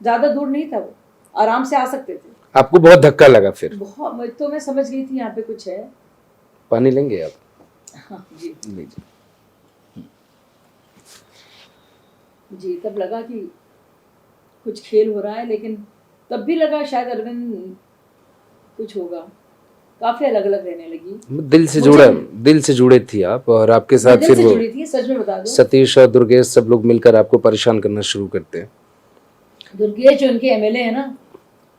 ज़्यादा दूर नहीं था, वो आराम से आ सकते थे। आपको बहुत धक्का लगा फिर? बहुत, तो मैं समझ गई थी यहाँ पे कुछ है। पानी लेंगे आप? हाँ जी लीजिए। जी, तब लगा कि कुछ खेल हो रहा है, लेकिन तब भी लगा शायद अरविंद कुछ होगा। काफ़ी अलग अलग रहने लगी। दिल से जुड़े थी आप, और आपके साथ फिर वो जुड़ी थी, सच में बता दो, सतीश और दुर्गेश सब लोग मिलकर आपको परेशान करना शुरू करते हैं। दुर्गेश जो उनके एमएलए है ना,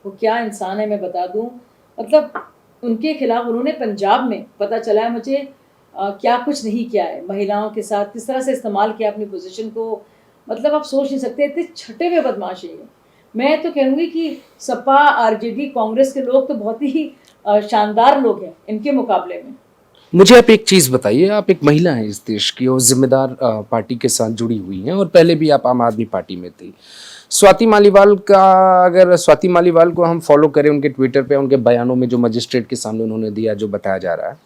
वो क्या इंसान है मैं बता दूं। मतलब उनके खिलाफ उन्होंने पंजाब में, पता चला है मुझे, क्या कुछ नहीं किया है, महिलाओं के साथ किस तरह से इस्तेमाल किया अपनी पोजीशन को, मतलब आप सोच नहीं सकते, इतने छठे में बदमाश है। मैं तो कहूँगी कि सपा, आरजेडी, कांग्रेस के लोग तो बहुत ही शानदार लोग हैं इनके मुकाबले में। मुझे आप एक चीज़ बताइए, आप एक महिला हैं इस देश की और जिम्मेदार पार्टी के साथ जुड़ी हुई हैं, और पहले भी आप आम आदमी पार्टी में थी। स्वाति मालीवाल को हम फॉलो करें, उनके ट्विटर पे, उनके बयानों में जो मजिस्ट्रेट के सामने उन्होंने दिया, जो बताया जा रहा है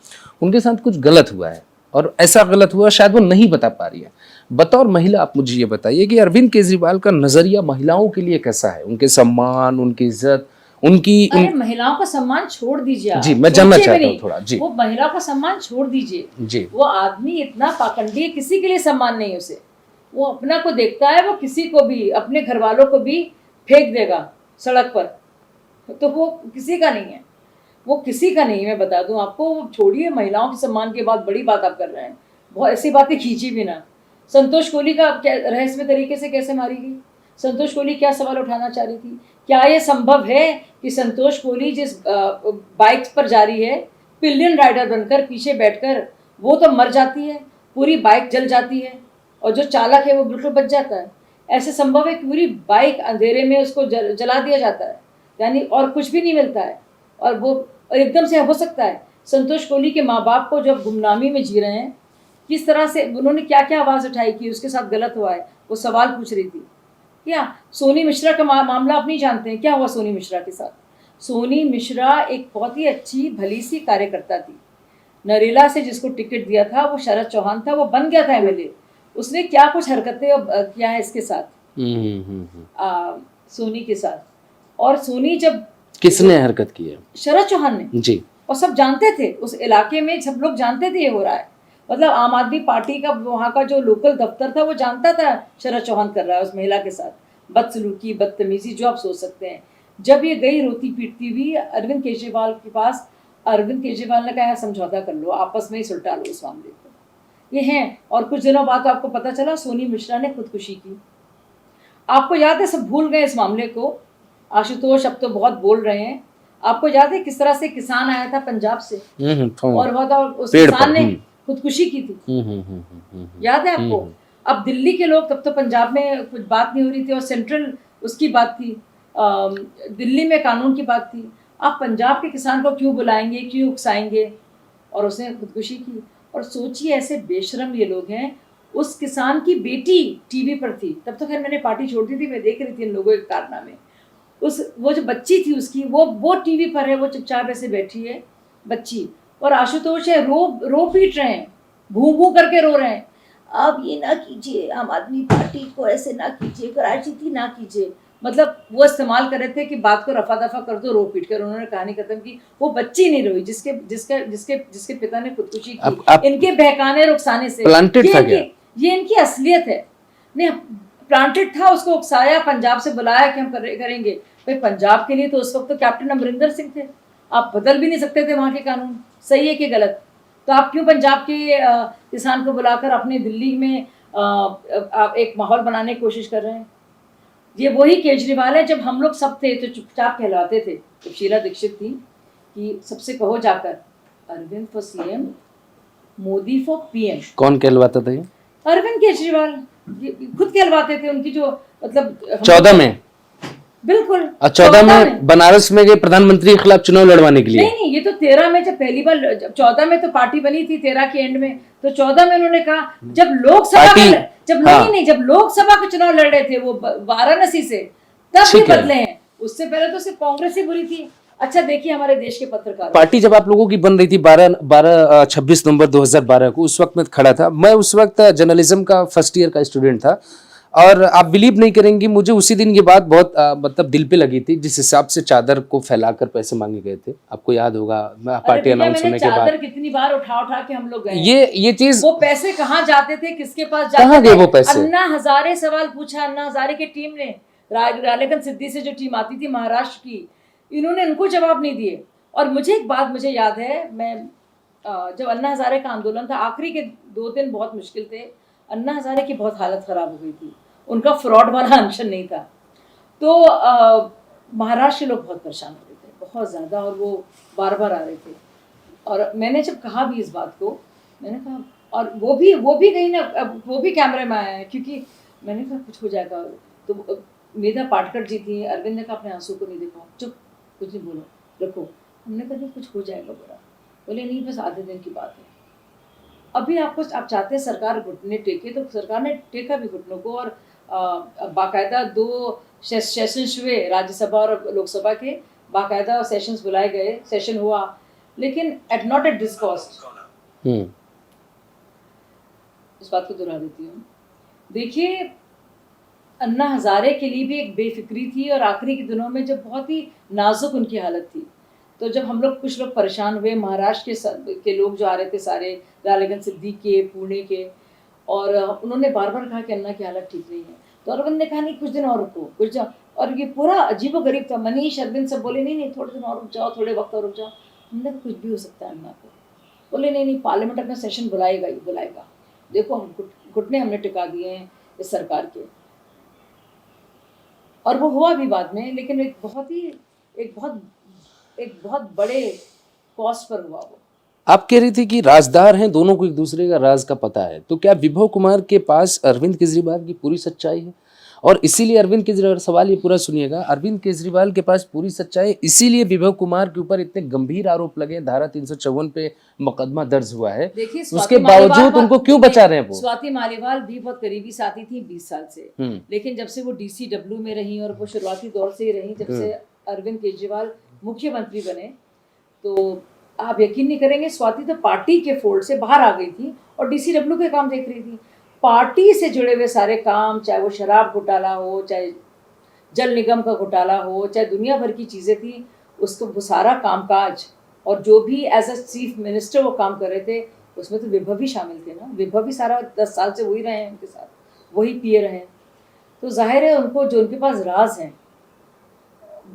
उनके साथ कुछ गलत हुआ है, और ऐसा गलत हुआ शायद वो नहीं बता पा रही है। बतौर महिला आप मुझे ये बताइए कि अरविंद केजरीवाल का नजरिया महिलाओं के लिए कैसा है, उनके सम्मान, उनकी इज्जत, महिलाओं का सम्मान छोड़ दीजिए जी, मैं जानना चाहता हूँ थोड़ा जी। वो महिला का सम्मान छोड़ दीजिए जी, वो आदमी इतना पाखंडी है, किसी के लिए सम्मान नहीं उसे, वो अपना को देखता है, वो किसी को भी, अपने घर वालों को भी फेंक देगा सड़क पर, तो वो किसी का नहीं है, वो किसी का नहीं। मैं बता दूं आपको, वो छोड़िए महिलाओं के सम्मान के बाद बड़ी बात आप कर रहे हैं, बहुत ऐसी बातें खींची भी ना। संतोष कोहली का रहस्यमय तरीके से कैसे मारी गई, संतोष कोहली क्या सवाल उठाना चाह रही थी? क्या ये संभव है कि संतोष कोहली जिस बाइक पर जा रही है, पिलियन राइडर बनकर पीछे बैठकर, वो तो मर जाती है, पूरी बाइक जल जाती है, और जो चालक है वो बिल्कुल बच जाता है। ऐसे संभव है कि पूरी बाइक अंधेरे में उसको जला दिया जाता है, यानी और कुछ भी नहीं मिलता है, और वो एकदम से हो सकता है। संतोष कोहली के माँ बाप को जब गुमनामी में जी रहे हैं, किस तरह से उन्होंने क्या क्या आवाज़ उठाई कि उसके साथ गलत हुआ है, वो सवाल पूछ रही थी। क्या सोनी मिश्रा का मामला आप नहीं जानते हैं? क्या हुआ सोनी मिश्रा के साथ? सोनी मिश्रा एक बहुत ही अच्छी भली सी कार्यकर्ता थी, नरेला से जिसको टिकट दिया था वो शरद चौहान था, वो बन गया था एमएलए। उसने क्या कुछ हरकतें किया है इसके साथ, सोनी के साथ। और सोनी जब, किसने हरकत की है? शरद चौहान ने जी, और सब जानते थे उस इलाके में, सब लोग जानते थे ये हो रहा है। मतलब आम आदमी पार्टी का वहाँ का जो लोकल दफ्तर था वो जानता था शरद चौहान कर रहा है उस महिला के साथ। बदसलूकी, बदतमीजी, जो आप सोच सकते हैं। जब ये गई रोती पीटती हुई अरविंद केजरीवाल के पास, अरविंद केजरीवाल ने कहा समझौता कर लो, आपस में ही सुलटा लो इस मामले को। ये हैं। और कुछ दिनों बाद आपको पता चला सोनी मिश्रा ने खुदकुशी की। आपको याद है, सब भूल गए इस मामले को। आशुतोष अब तो बहुत बोल रहे हैं। आपको याद है किस तरह से किसान आया था पंजाब से और वह था, उस किसान ने खुदकुशी की थी। याद है आपको? अब दिल्ली के लोग, तब तो पंजाब में कुछ बात नहीं हो रही थी और सेंट्रल उसकी बात थी, दिल्ली में कानून की बात थी। आप पंजाब के किसान को क्यों बुलाएंगे, क्यों उकसाएंगे? और उसने खुदकुशी की। और सोचिए ऐसे बेशरम ये लोग हैं। उस किसान की बेटी टीवी पर थी, तब तो खैर मैंने पार्टी छोड़ दी थी, मैं देख रही थी इन लोगों के कारनामे। वो जो बच्ची थी उसकी, वो टीवी पर है, वो चुपचाप ऐसे बैठी है बच्ची, और आशुतोष है रो पीट रहे हैं, भू भू करके रो रहे हैं, आप ये ना कीजिए, आम आदमी पार्टी को ऐसे ना कीजिए, राजनीति ना कीजिए। मतलब वो इस्तेमाल कर रहे थे कि बात को रफा दफा कर दो, रो पीट कर उन्होंने कहानी खत्म की। वो बच्ची नहीं रोई जिसके पिता ने खुदकुशी की, इनके बहकाने रुखसाने से। ये इनकी असलियत है। नहीं, प्लांटेड था, उसको उकसाया, पंजाब से बुलाया कि हम करेंगे। भाई पंजाब के लिए तो उस वक्त तो कैप्टन अमरिंदर सिंह थे, आप बदल भी नहीं सकते थे वहाँ के कानून, सही है कि गलत। तो आप क्यों पंजाब के किसान को बुलाकर अपने दिल्ली में एक माहौल बनाने की कोशिश कर रहे हैं? ये वही केजरीवाल है। जब हम लोग सब थे तो चुपचाप कहलाते थे, जब शीला दीक्षित थी कि सबसे कहो जाकर Arvind for CM, Modi for PM. कौन कहलवाता था ये? अरविंद केजरीवाल खुद कहलवाते थे। उनकी जो मतलब 14 में, बिल्कुल 14 में बनारस में गए प्रधानमंत्री के खिलाफ चुनाव लड़वाने के लिए। नहीं, ये तो 13 में जब पहली बार, 14 में तो पार्टी बनी थी, 13 के एंड में, तो 14 में उन्होंने कहा जब लोकसभा जब लोकसभा के चुनाव लड़ रहे थे वो वाराणसी से, तब भी बदले हैं। उससे पहले तो सिर्फ कांग्रेस ही बुरी थी। अच्छा देखिए हमारे देश के पत्रकार, पार्टी जब आप लोगों की बन रही थी 26 नवंबर 2012 को, उस वक्त मैं खड़ा था। मैं उस वक्त जर्नलिज्म का फर्स्ट ईयर का स्टूडेंट था, और आप बिलीव नहीं करेंगी, मुझे उसी दिन ये बात बहुत मतलब दिल पे लगी थी। जिस हिसाब से चादर को फैलाकर पैसे मांगे गए थे, आपको याद होगा, पार्टी अनाउंस होने के बाद चादर कितनी बार उठा के हम लोग गए। ये चीज, वो पैसे कहाँ जाते थे, किसके पास जाते थे, कहाँ गए वो पैसे? अन्ना हजारे सवाल पूछा, अन्ना हजारे की टीम ने, रालेगन सिद्धि से जो टीम आती थी महाराष्ट्र की, इन्होंने उनको जवाब नहीं दिए। और मुझे एक बात मुझे याद है, मैं जब अन्ना हजारे का आंदोलन था, आखिरी के 2 दिन बहुत मुश्किल थे, अन्ना हजारे की बहुत हालत खराब हो गई थी, उनका फ्रॉड वाला अनशन नहीं था, तो महाराष्ट्र के लोग बहुत परेशान हो रहे थे, बहुत ज़्यादा, और वो बार बार आ रहे थे। और मैंने जब कहा भी इस बात को, मैंने कहा, और वो भी कहीं ना, वो भी कैमरे में आया है, क्योंकि मैंने कहा कुछ हो जाएगा। तो मेधा पाटकर जी थी, अरविंद ने कहा अपने आंसू को नहीं देखा, चुप, कुछ नहीं बोलो, रखो। हमने कहा नहीं कुछ हो जाएगा बुरा। बोले नहीं, बस आधे दिन की बात है। अभी आप चाहते हैं सरकार घुटने टेके, तो सरकार ने टेका भी घुटनों को, और बाकायदा 2 सेशंस हुए, राज्यसभा और लोकसभा के बाकायदा सेशंस बुलाए गए, सेशन हुआ, लेकिन नॉट एट दिस कॉस्ट। इस बात को दोहरा देती हूँ। देखिए अन्ना हजारे के लिए भी एक बेफिक्री थी, और आखिरी के दिनों में जब बहुत ही नाजुक उनकी हालत थी, तो जब हम लोग कुछ लोग परेशान हुए, महाराष्ट्र के लोग जो आ रहे थे सारे, रालेगन सिद्धि के, पुणे के, और उन्होंने बार बार कहा कि अन्ना की हालत ठीक नहीं है। तो अरविंद ने कहा नहीं कुछ दिन और रुको, कुछ जाओ। और ये पूरा अजीब गरीब था, मनीष, अरविंद सब बोले नहीं थोड़े दिन और रुक जाओ, थोड़े वक्त और रुक जाओ। हमने कहा कुछ भी हो सकता है अन्ना को। बोले नहीं पार्लियामेंट अपना सेशन बुलाएगा ही बुलाएगा। देखो हम घुटने हमने टिका दिए हैं इस सरकार के, और वो हुआ भी बाद में, लेकिन एक बहुत बड़े कॉस्ट पर हुआ वो। आप कह रही थी कि राजदार हैं, दोनों को एक दूसरे का राज का पता है, तो क्या विभव कुमार के पास अरविंद केजरीवाल की पूरी सच्चाई है? और इसीलिए अरविंद केजरीवाल, सवाल ये पूरा सुनिएगा, अरविंद केजरीवाल के पास पूरी सच्चाई, इसीलिए विभव कुमार के ऊपर इतने गंभीर आरोप लगे, धारा 354 पे मुकदमा दर्ज हुआ है, उसके बावजूद उनको क्यों बचा रहे हैं वो? स्वाति मालीवाल भी बहुत करीबी साथी थी 20 साल से, लेकिन जब से वो DCW में रही, और वो शुरुआती दौर से ही रही, जब से अरविंद केजरीवाल मुख्यमंत्री बने, तो आप यकीन नहीं करेंगे, स्वाति तो पार्टी के फोल्ड से बाहर आ गई थी और DCW के काम देख रही थी। पार्टी से जुड़े हुए सारे काम, चाहे वो शराब घोटाला हो, चाहे जल निगम का घोटाला हो, चाहे दुनिया भर की चीज़ें थी, उसको वो सारा कामकाज, और जो भी एज अ चीफ मिनिस्टर वो काम कर रहे थे, उसमें तो विभव भी शामिल थे ना। विभव भी सारा 10 साल से वही रहे हैं, उनके साथ वही पिए रहे हैं। तो जाहिर है उनको जो उनके पास राज हैं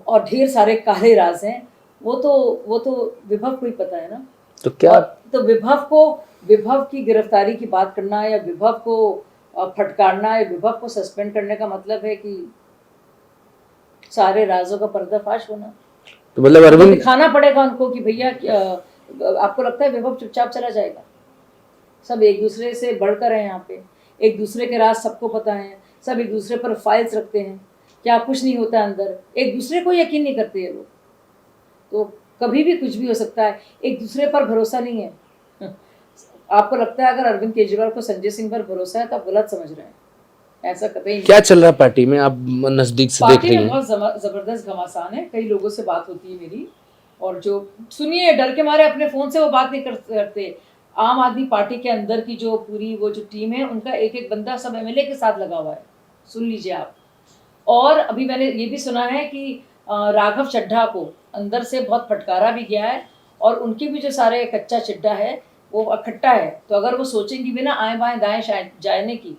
और ढेर सारे काले राज हैं, वो तो विभव को ही पता है ना। तो क्या और तो विभव की गिरफ्तारी की बात करना या विभव को फटकारना या विभव को सस्पेंड करने का मतलब है कि सारे राजों का पर्दाफाश होना। तो मतलब तो अरविंद दिखाना पड़ेगा उनको कि भैया आपको लगता है विभव चुपचाप चला जाएगा? सब एक दूसरे से बढ़कर हैं यहाँ पे, एक दूसरे के राज सबको पता है, सब एक दूसरे पर फाइल्स रखते हैं, क्या कुछ नहीं होता अंदर, एक दूसरे को यकीन नहीं करते ये लोग। तो कभी भी कुछ भी हो सकता है, एक दूसरे पर भरोसा नहीं है। आपको लगता है अगर अरविंद केजरीवाल को संजय सिंह पर भरोसा है तो आप गलत समझ रहे हैं, ऐसा कतई नहीं। क्या चल रहा है पार्टी में, आप नजदीक से देख पार्टी रही में हैं? बहुत जबरदस्त घमासान है, कई लोगों से बात होती है मेरी, और जो सुनिए डर के मारे अपने फोन से वो बात नहीं करते। आम आदमी पार्टी के अंदर की जो पूरी वो जो टीम है उनका एक एक बंदा सब एमएलए के साथ लगा हुआ है, सुन लीजिए आप। और अभी मैंने ये भी सुना है कि राघव चड्ढा को अंदर से बहुत फटकारा भी गया है, और उनके भी जो सारे कच्चा चिड्डा है वो इकट्ठा है, तो अगर वो सोचेंगी बिना आए बाएं दाएं जाने की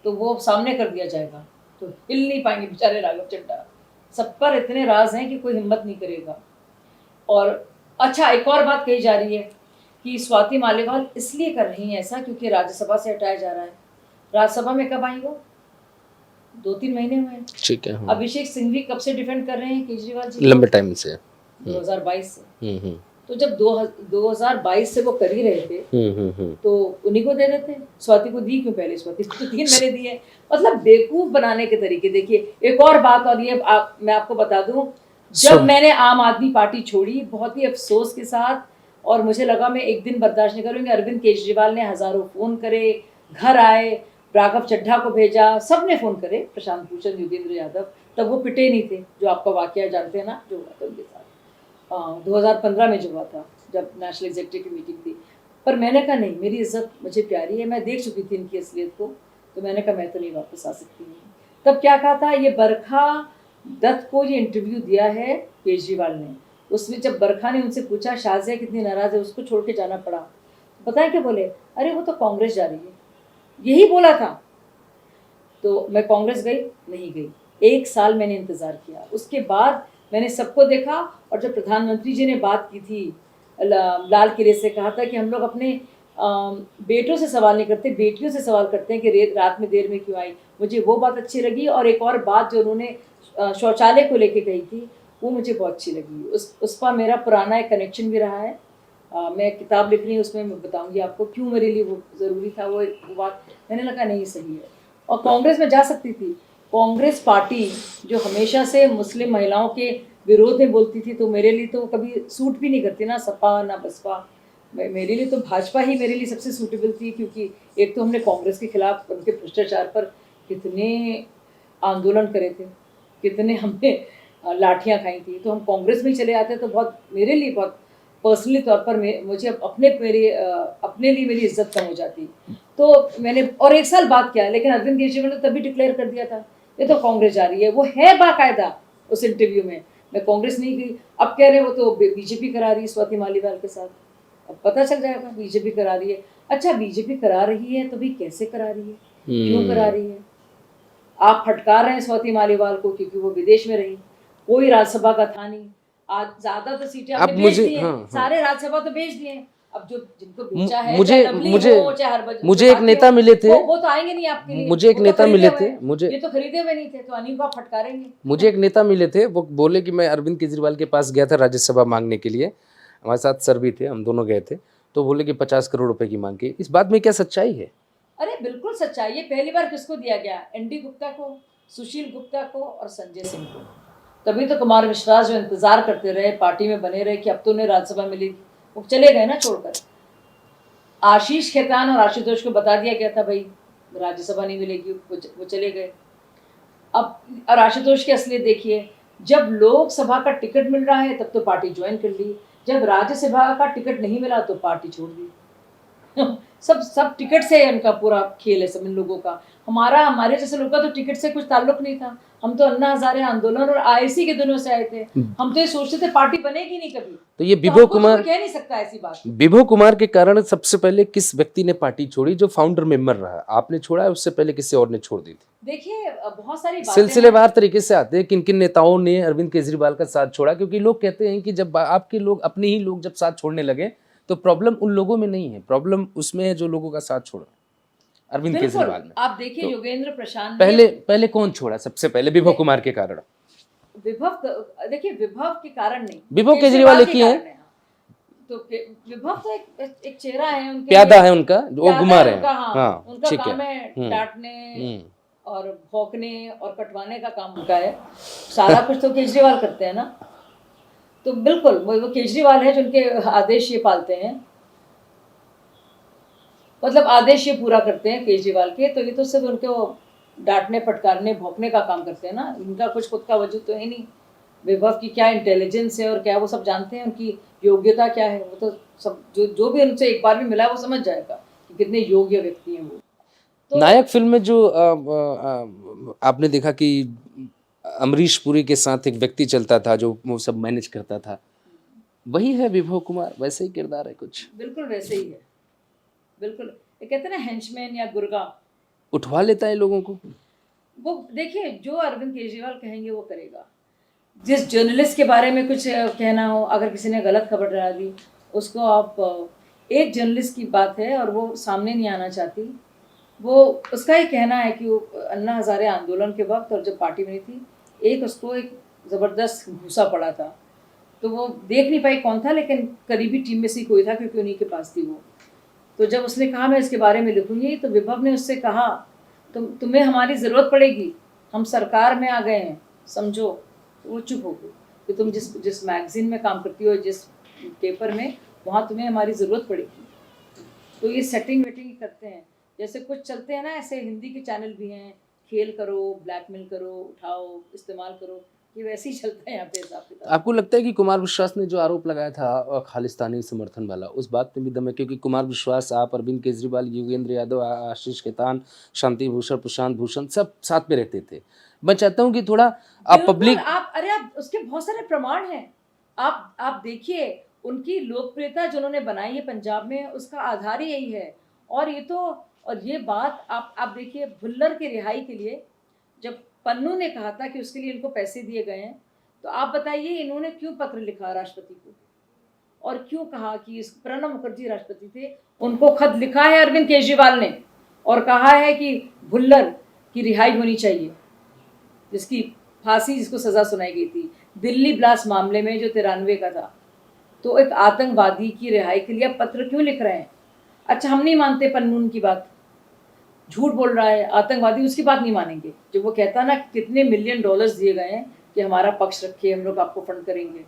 तो वो सामने कर दिया जाएगा, तो हिल नहीं पाएंगे बेचारे राघव चड्ढा। सब पर इतने राज हैं कि कोई हिम्मत नहीं करेगा। और अच्छा, एक और बात कही जा रही है कि स्वाति मालीवाल इसलिए कर रही हैं ऐसा क्योंकि राज्यसभा से हटाया जा रहा है। राज्यसभा में कब आई वो? 2-3 महीने हुए हैं। ठीक है। अभिषेक सिंघवी कब से डिफेंड कर रहे हैं केजरीवाल जी? लंबे टाइम से, 2022 से। तो जब 2022 से वो कर ही रहे थे तो उन्हीं को दे देते। स्वाति को दी क्यों पहले? स्वाति को तो 3 महीने दिए। मतलब बेवकूफ बनाने के तरीके। देखिए एक और बात, और ये मैं आपको बता दूं, जब मैंने आम आदमी पार्टी छोड़ी बहुत ही अफसोस के साथ, और मुझे लगा मैं एक दिन बर्दाश्त नहीं करूंगी, अरविंद केजरीवाल ने हजारों फोन करे, घर आए, राघव चड्ढा को भेजा, सबने फोन करे, प्रशांत भूषण, योगेंद्र यादव, तब वो पिटे नहीं थे, जो आपका वाकया जानते हैं ना जो हुआ था उनके साथ 2015 में जो हुआ था, जब नेशनल एग्जीक्यूटिव की मीटिंग थी। पर मैंने कहा नहीं, मेरी इज्जत मुझे प्यारी है, मैं देख चुकी थी इनकी असलियत को, तो मैंने कहा मैं तो नहीं वापस आ सकती हूँ। तब क्या कहा था, ये बरखा दत्त को ये इंटरव्यू दिया है केजरीवाल ने, उसमें जब बरखा ने उनसे पूछा शाजिया कितनी नाराज है, उसको छोड़ के जाना पड़ा, तो पता है क्या बोले? अरे वो तो कांग्रेस जा रही है, यही बोला था। तो मैं कांग्रेस गई नहीं गई, 1 साल मैंने इंतजार किया, उसके बाद मैंने सबको देखा। और जब प्रधानमंत्री जी ने बात की थी लाल किले से, कहा था कि हम लोग अपने बेटों से सवाल नहीं करते, बेटियों से सवाल करते हैं कि रात में देर में क्यों आई, मुझे वो बात अच्छी लगी। और एक और बात जो उन्होंने शौचालय को लेके कही थी वो मुझे बहुत अच्छी लगी। उस पर मेरा पुराना एक कनेक्शन भी रहा है। मैं किताब लिख रही हूँ, उसमें मैं बताऊंगी आपको क्यों मेरे लिए वो ज़रूरी था, वो बात मैंने लगा नहीं सही है। और कांग्रेस में जा सकती थी, कांग्रेस पार्टी जो हमेशा से मुस्लिम महिलाओं के विरोध में बोलती थी, तो मेरे लिए तो कभी सूट भी नहीं करती ना सपा ना बसपा, मेरे लिए तो भाजपा ही मेरे लिए सबसे सूटेबल थी। क्योंकि एक तो हमने कांग्रेस के खिलाफ उनके भ्रष्टाचार पर कितने आंदोलन करे थे, कितने हमने लाठियाँ खाई थी, तो हम कांग्रेस में ही चले आते तो बहुत मेरे लिए बहुत पर्सनली तौर पर मुझे अपने लिए मेरी इज्जत कम हो जाती। तो मैंने और 1 साल बात किया, लेकिन अरविंद केजरीवाल ने तभी डिक्लेयर कर दिया था ये तो कांग्रेस जा रही है, वो है बाकायदा उस इंटरव्यू में। मैं कांग्रेस नहीं गई, अब कह रहे वो तो बीजेपी करा रही है स्वाति मालीवाल के साथ, अब पता चल जाएगा बीजेपी करा रही है। अच्छा बीजेपी करा रही है तो भी कैसे करा रही है, क्यों करा रही है? आप फटकार रहे हैं स्वाति मालीवाल को क्योंकि वो विदेश में रही, कोई राज्यसभा का था नहीं, आज ज्यादा तो सीटें आपने भेज दी हैं, सारे राज्यसभा तो भेज दिए हैं। अब जो जिनको बेचा है मुझे एक नेता मिले थे, वो तो आएंगे नहीं आपके लिए, मुझे एक नेता मिले थे, ये तो खरीदे हुए नहीं थे, तो अनिल को आप फटकारेंगे। मुझे एक नेता मिले थे, वो बोले कि मैं अरविंद केजरीवाल के पास गया था राज्यसभा मांगने के लिए, हमारे साथ सर भी थे, हम दोनों गए थे, तो बोले कि 50 करोड़ रुपए की मांग की। इस बात में क्या सच्चाई है? अरे बिल्कुल सच्चाई है। पहली बार किसको दिया गया? एनडी गुप्ता को, सुशील गुप्ता को और संजय सिंह को। तभी तो कुमार विश्वास जो इंतजार करते रहे, पार्टी में बने रहे कि अब तो उन्हें राज्यसभा मिली, वो चले गए ना छोड़कर। आशीष खेतान और आशुतोष को बता दिया गया था भाई राज्यसभा नहीं मिलेगी, वो चले गए। अब और आशुतोष की असलियत देखिए, जब लोकसभा का टिकट मिल रहा है तब तो पार्टी ज्वाइन कर ली, जब राज्यसभा का टिकट नहीं मिला तो पार्टी छोड़ दी। सब टिकट से उनका पूरा खेल है, सब इन लोगों का। हमारे जैसे लोगों का तो टिकट से कुछ ताल्लुक नहीं था। हम तो अन्ना हजारे आंदोलन और आईसी के दिनों से आए थे। हम तो ये सोचते थे पार्टी बनेगी नहीं कभी। तो ये तो विभो हमको कुमार, कोई कह नहीं सकता ऐसी बात। विभो कुमार के कारण सबसे पहले किस व्यक्ति ने पार्टी छोड़ी जो फाउंडर मेंबर रहा? आपने छोड़ा है, उससे पहले किसी और ने छोड़ दी थी? देखिए बहुत सारी बातें सिलसिलेवार तरीके से आते हैं किन किन नेताओं ने अरविंद केजरीवाल का साथ छोड़ा, क्योंकि लोग कहते हैं कि जब आपके लोग, अपने ही लोग जब साथ छोड़ने लगे तो प्रॉब्लम उन लोगों में नहीं है, प्रॉब्लम उसमें है जो लोगों का साथ छोड़ा अरविंद केजरीवाल ने। आप देखिए योगेंद्र प्रशांत पहले कौन छोड़ा सबसे पहले? विभव कुमार के कारण। देखिए विभव के कारण नहीं, विभव केजरीवाल एक ही है। तो विभव तो एक चेहरा है, उनके प्यादा है उनका, वो घुमा रहे हैं। हाँ, उनका काम है डांटने और भौंकने और कटवाने का काम उनका है। सारा कुछ तो केजरीवाल करते हैं ना। तो बिल्कुल वो केजरीवाल है जिनके आदेश ये पालते हैं, मतलब आदेश ये पूरा करते हैं केजरीवाल के। तो ये तो सिर्फ उनके डांटने फटकारने भौंकने का काम करते हैं ना। इनका कुछ खुद का वजूद तो है नहीं। विभव की क्या इंटेलिजेंस है और क्या वो सब जानते हैं, उनकी योग्यता क्या है। वो तो सब जो भी उनसे एक बार भी मिला है वो समझ जाएगा कि कितने योग्य व्यक्ति हैं वो। तो नायक फिल्म में जो आपने देखा कि अमरीश पुरी के साथ एक व्यक्ति चलता था जो वो सब मैनेज करता था, वही है विभव कुमार, वैसे ही किरदार है कुछ। बिल्कुल वैसे ही है, बिल्कुल। ये कहते हैं ना हेंचमैन या गुर्गा, उठवा लेता है लोगों को। वो देखिए जो अरविंद केजरीवाल कहेंगे वो करेगा। जिस जर्नलिस्ट के बारे में कुछ कहना हो, अगर किसी ने गलत खबर डरा दी उसको आप, एक जर्नलिस्ट की बात है और वो सामने नहीं आना चाहती, वो उसका ही कहना है कि वो अन्ना हजारे आंदोलन के वक्त और जब पार्टी बनी थी, एक उसको एक ज़बरदस्त घूसा पड़ा था। तो वो देख नहीं पाई कौन था, लेकिन करीबी टीम में से कोई था क्योंकि उन्हीं के पास थी वो। तो जब उसने कहा मैं इसके बारे में लिखूंगी, तो विभव ने उससे कहा तुम्हें हमारी ज़रूरत पड़ेगी, हम सरकार में आ गए हैं, समझो। तो वो चुप हो गई कि तुम जिस मैगजीन में काम करती हो, जिस पेपर में, वहाँ तुम्हें हमारी ज़रूरत पड़ेगी। तो ये सेटिंग वेटिंग करते हैं। जैसे कुछ चलते हैं ना ऐसे हिंदी के चैनल भी हैं, खेल करो, ब्लैकमेल करो, उठाओ, इस्तेमाल करो, ये वैसे ही चलता है यहाँ पे हिसाब किताब। आपको लगता है कि कुमार विश्वास ने जो आरोप लगाया था खालिस्तानी समर्थन वाला, उस बात में भी दम है? क्योंकि कुमार विश्वास, आप, अरविंद केजरीवाल, योगेंद्र यादव, आशीष खेतान, शांति भूषण, प्रशांत भूषण, सब साथ में रहते थे। मैं चाहता हूँ कि थोड़ा आप पब्लिक, आप उसके बहुत सारे प्रमाण हैं। आप देखिए उनकी लोकप्रियता जो उन्होंने बनाई है पंजाब में, उसका आधार ही यही है। और ये बात आप देखिए, भुल्लर की रिहाई के लिए जब पन्नू ने कहा था कि उसके लिए इनको पैसे दिए गए हैं, तो आप बताइए इन्होंने क्यों पत्र लिखा राष्ट्रपति को, और क्यों कहा कि प्रणब मुखर्जी राष्ट्रपति थे, उनको खत लिखा है अरविंद केजरीवाल ने और कहा है कि भुल्लर की रिहाई होनी चाहिए, जिसकी फांसी, जिसको सज़ा सुनाई गई थी दिल्ली ब्लास्ट मामले में जो 93 का था। तो एक आतंकवादी की रिहाई के लिए आप पत्र क्यों लिख रहे हैं? अच्छा, हम नहीं मानते पन्नून की बात, झूठ बोल रहा है, आतंकवादी, उसकी बात नहीं मानेंगे। जब वो कहता ना कितने मिलियन डॉलर्स दिए गए हैं कि हमारा पक्ष रखिए, हम लोग आपको फंड करेंगे,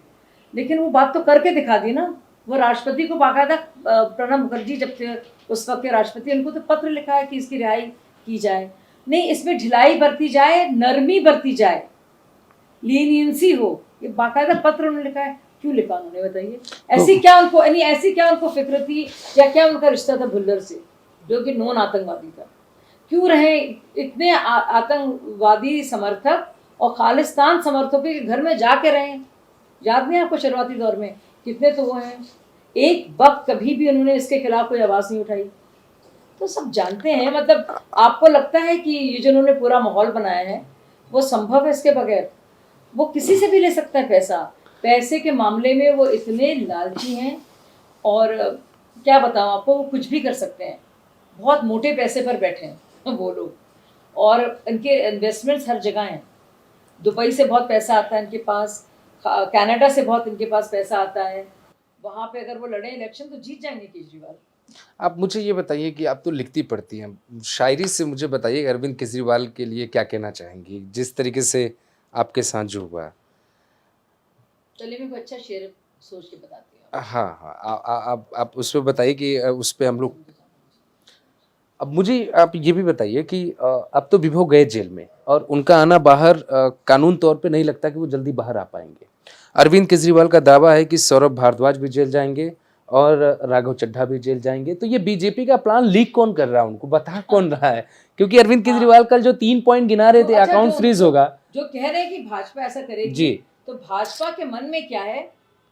लेकिन वो बात तो करके दिखा दी ना। वो राष्ट्रपति को बाकायदा, प्रणब मुखर्जी जब थे उस वक्त के राष्ट्रपति, उनको तो पत्र लिखा है कि इसकी रिहाई की जाए। नहीं, इसमें ढिलाई बरती जाए, नरमी बरती जाए, लीनियंसी हो, ये बाकायदा पत्र उन्होंने लिखा है। क्यों लिखा उन्होंने बताइए? ऐसी क्या उनको फिक्र थी या क्या उनका रिश्ता था भुल्लर से, जो कि नॉन आतंकवादी था? क्यों रहे इतने आतंकवादी समर्थक और खालिस्तान समर्थकों के घर में जाके रहे? याद नहीं आपको शुरुआती दौर में कितने तो वो हैं, एक वक्त कभी भी उन्होंने इसके खिलाफ कोई आवाज़ नहीं उठाई। तो सब जानते हैं। मतलब आपको लगता है कि ये जो उन्होंने पूरा माहौल बनाया है वो संभव है इसके बगैर? वो किसी से भी ले सकता है पैसा। पैसे के मामले में वो इतने लालची हैं, और क्या बताऊँ आपको, वो कुछ भी कर सकते हैं। बहुत मोटे पैसे पर बैठे हैं वो लोग, और इनके इन्वेस्टमेंट्स हर जगह हैं। दुबई से बहुत पैसा आता है इनके पास, कनाडा से बहुत इनके पास पैसा आता है। वहाँ पे अगर वो लड़े इलेक्शन तो जीत जाएंगे केजरीवाल। आप मुझे ये बताइए कि आप तो लिखती पढ़ती हैं, शायरी से मुझे बताइए अरविंद केजरीवाल के लिए क्या कहना चाहेंगी, जिस तरीके से आपके साथ जो हुआ? चलिए मैं कोई अच्छा शेर सोच के बताती हूँ। हाँ, आप उस पर बताइए कि उस पर हम लोग। अब मुझे आप ये भी बताइए कि अब तो विभो गए जेल में, और उनका आना बाहर कानून तौर पे नहीं लगता कि वो जल्दी बाहर आ पाएंगे। अरविंद केजरीवाल का दावा है कि सौरभ भारद्वाज भी जेल जाएंगे और राघव चड्ढा भी जेल जाएंगे। तो ये बीजेपी का प्लान लीक कौन कर रहा है, उनको बता कौन रहा है? क्योंकि अरविंद केजरीवाल कल जो 3 पॉइंट गिना रहे थे, अकाउंट फ्रीज होगा, जो कह रहे हैं कि भाजपा ऐसा करेगी जी, तो भाजपा के मन में क्या है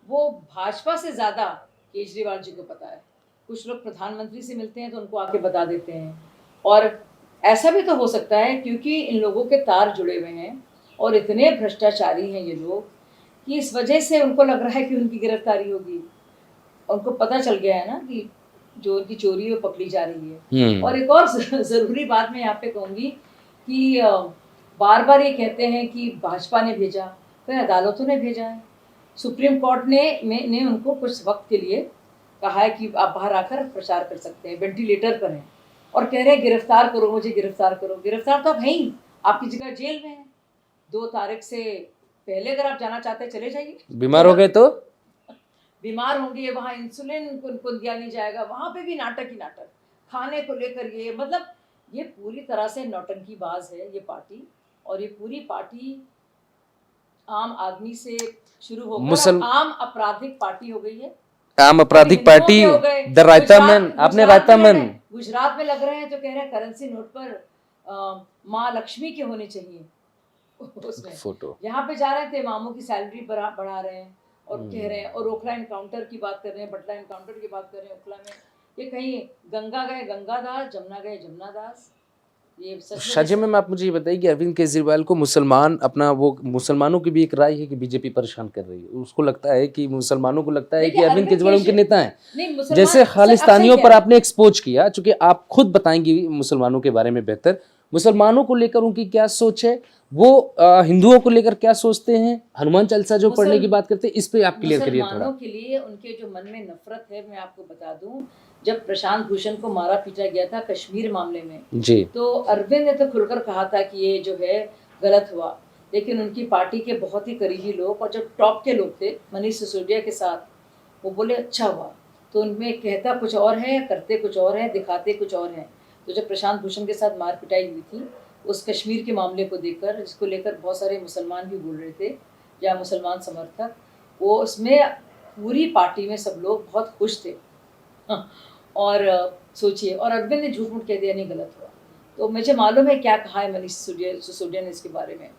वो भाजपा से ज्यादा केजरीवाल जी को पता है। कुछ लोग प्रधानमंत्री से मिलते हैं तो उनको आके बता देते हैं, और ऐसा भी तो हो सकता है क्योंकि इन लोगों के तार जुड़े हुए हैं और इतने भ्रष्टाचारी हैं ये लोग कि इस वजह से उनको लग रहा है कि उनकी गिरफ्तारी होगी। उनको पता चल गया है ना कि जो उनकी चोरी है वो पकड़ी जा रही है। और एक और जरूरी बात मैं यहाँ पे कहूँगी कि बार बार ये कहते हैं कि भाजपा ने भेजा, तो अदालतों ने भेजा है। सुप्रीम कोर्ट ने उनको कुछ वक्त के लिए कहा है कि आप बाहर आकर प्रचार कर सकते हैं, वेंटिलेटर पर हैं, और कह रहे हैं गिरफ्तार करो मुझे, गिरफ्तार करो। गिरफ्तार तो आप हैं ही, आपकी जगह जेल में है। 2 तारीख से पहले अगर आप जाना चाहते हैं चले जाइए। बीमार हो गए तो बीमार होंगे, वहाँ इंसुलिन उनको दिया नहीं जाएगा, वहाँ पे भी नाटक ही नाटक, खाने को लेकर ये मतलब ये पूरी तरह से नौटंकीबाज है ये पार्टी। और ये पूरी पार्टी आम आदमी से शुरू होकर आम आपराधिक पार्टी हो गई है। आम आपराधिक पार्टी, द रायता मैन, आपने रायता मैन गुजरात में लग रहे हैं, जो कह रहे हैं करेंसी नोट पर माँ लक्ष्मी के होने चाहिए उसमें फोटो। यहाँ पे जा रहे थे, मामू की सैलरी बढ़ा रहे हैं और कह रहे हैं, और ओखला एनकाउंटर की बात कर रहे हैं, बटला एनकाउंटर की बात कर रहे हैं। ओखला में ये कहीं गंगा गए गंगादास, जमुना गए जमुनादास। ये शाजी मैम, आप मुझे ये बताइए कि अरविंद केजरीवाल को मुसलमान अपना वो मुसलमानों की भी एक राय है कि बीजेपी परेशान कर रही है, उसको लगता है कि मुसलमानों को लगता है कि अरविंद केजरीवाल उनके नेता हैं। जैसे खालिस्तानियों पर आपने एक्सपोज किया, चूंकि आप खुद बताएंगी मुसलमानों के बारे में बेहतर, मुसलमानों को लेकर उनकी क्या सोच है, वो हिंदुओं को लेकर क्या सोचते हैं, हनुमान चालीसा जो पढ़ने की बात करते हैं, इस पे आप क्लियर करिए थोड़ा। मुसलमानों के लिए उनके जो मन में नफरत है, मैं आपको बता दूं, जब प्रशांत भूषण को मारा पीटा गया था कश्मीर मामले में जी, तो अरविंद ने तो खुलकर कहा था कि ये जो है गलत हुआ, लेकिन उनकी पार्टी के बहुत ही करीबी लोग और जो टॉप के लोग थे मनीष सिसोदिया के साथ, वो बोले अच्छा हुआ। तो उनमें कहता कुछ और है, करते कुछ और है, दिखाते कुछ और है। तो जब प्रशांत भूषण के साथ मार पिटाई हुई थी उस कश्मीर के मामले को देखकर, जिसको लेकर बहुत सारे मुसलमान भी बोल रहे थे या मुसलमान समर्थक, वो उसमें पूरी पार्टी में सब लोग बहुत खुश थे। और सोचिए, और अरविंद ने झूठ मूठ कह दिया नहीं गलत हुआ। तो मुझे मालूम है क्या कहा है मनीष सिसोदिया ने इसके बारे में।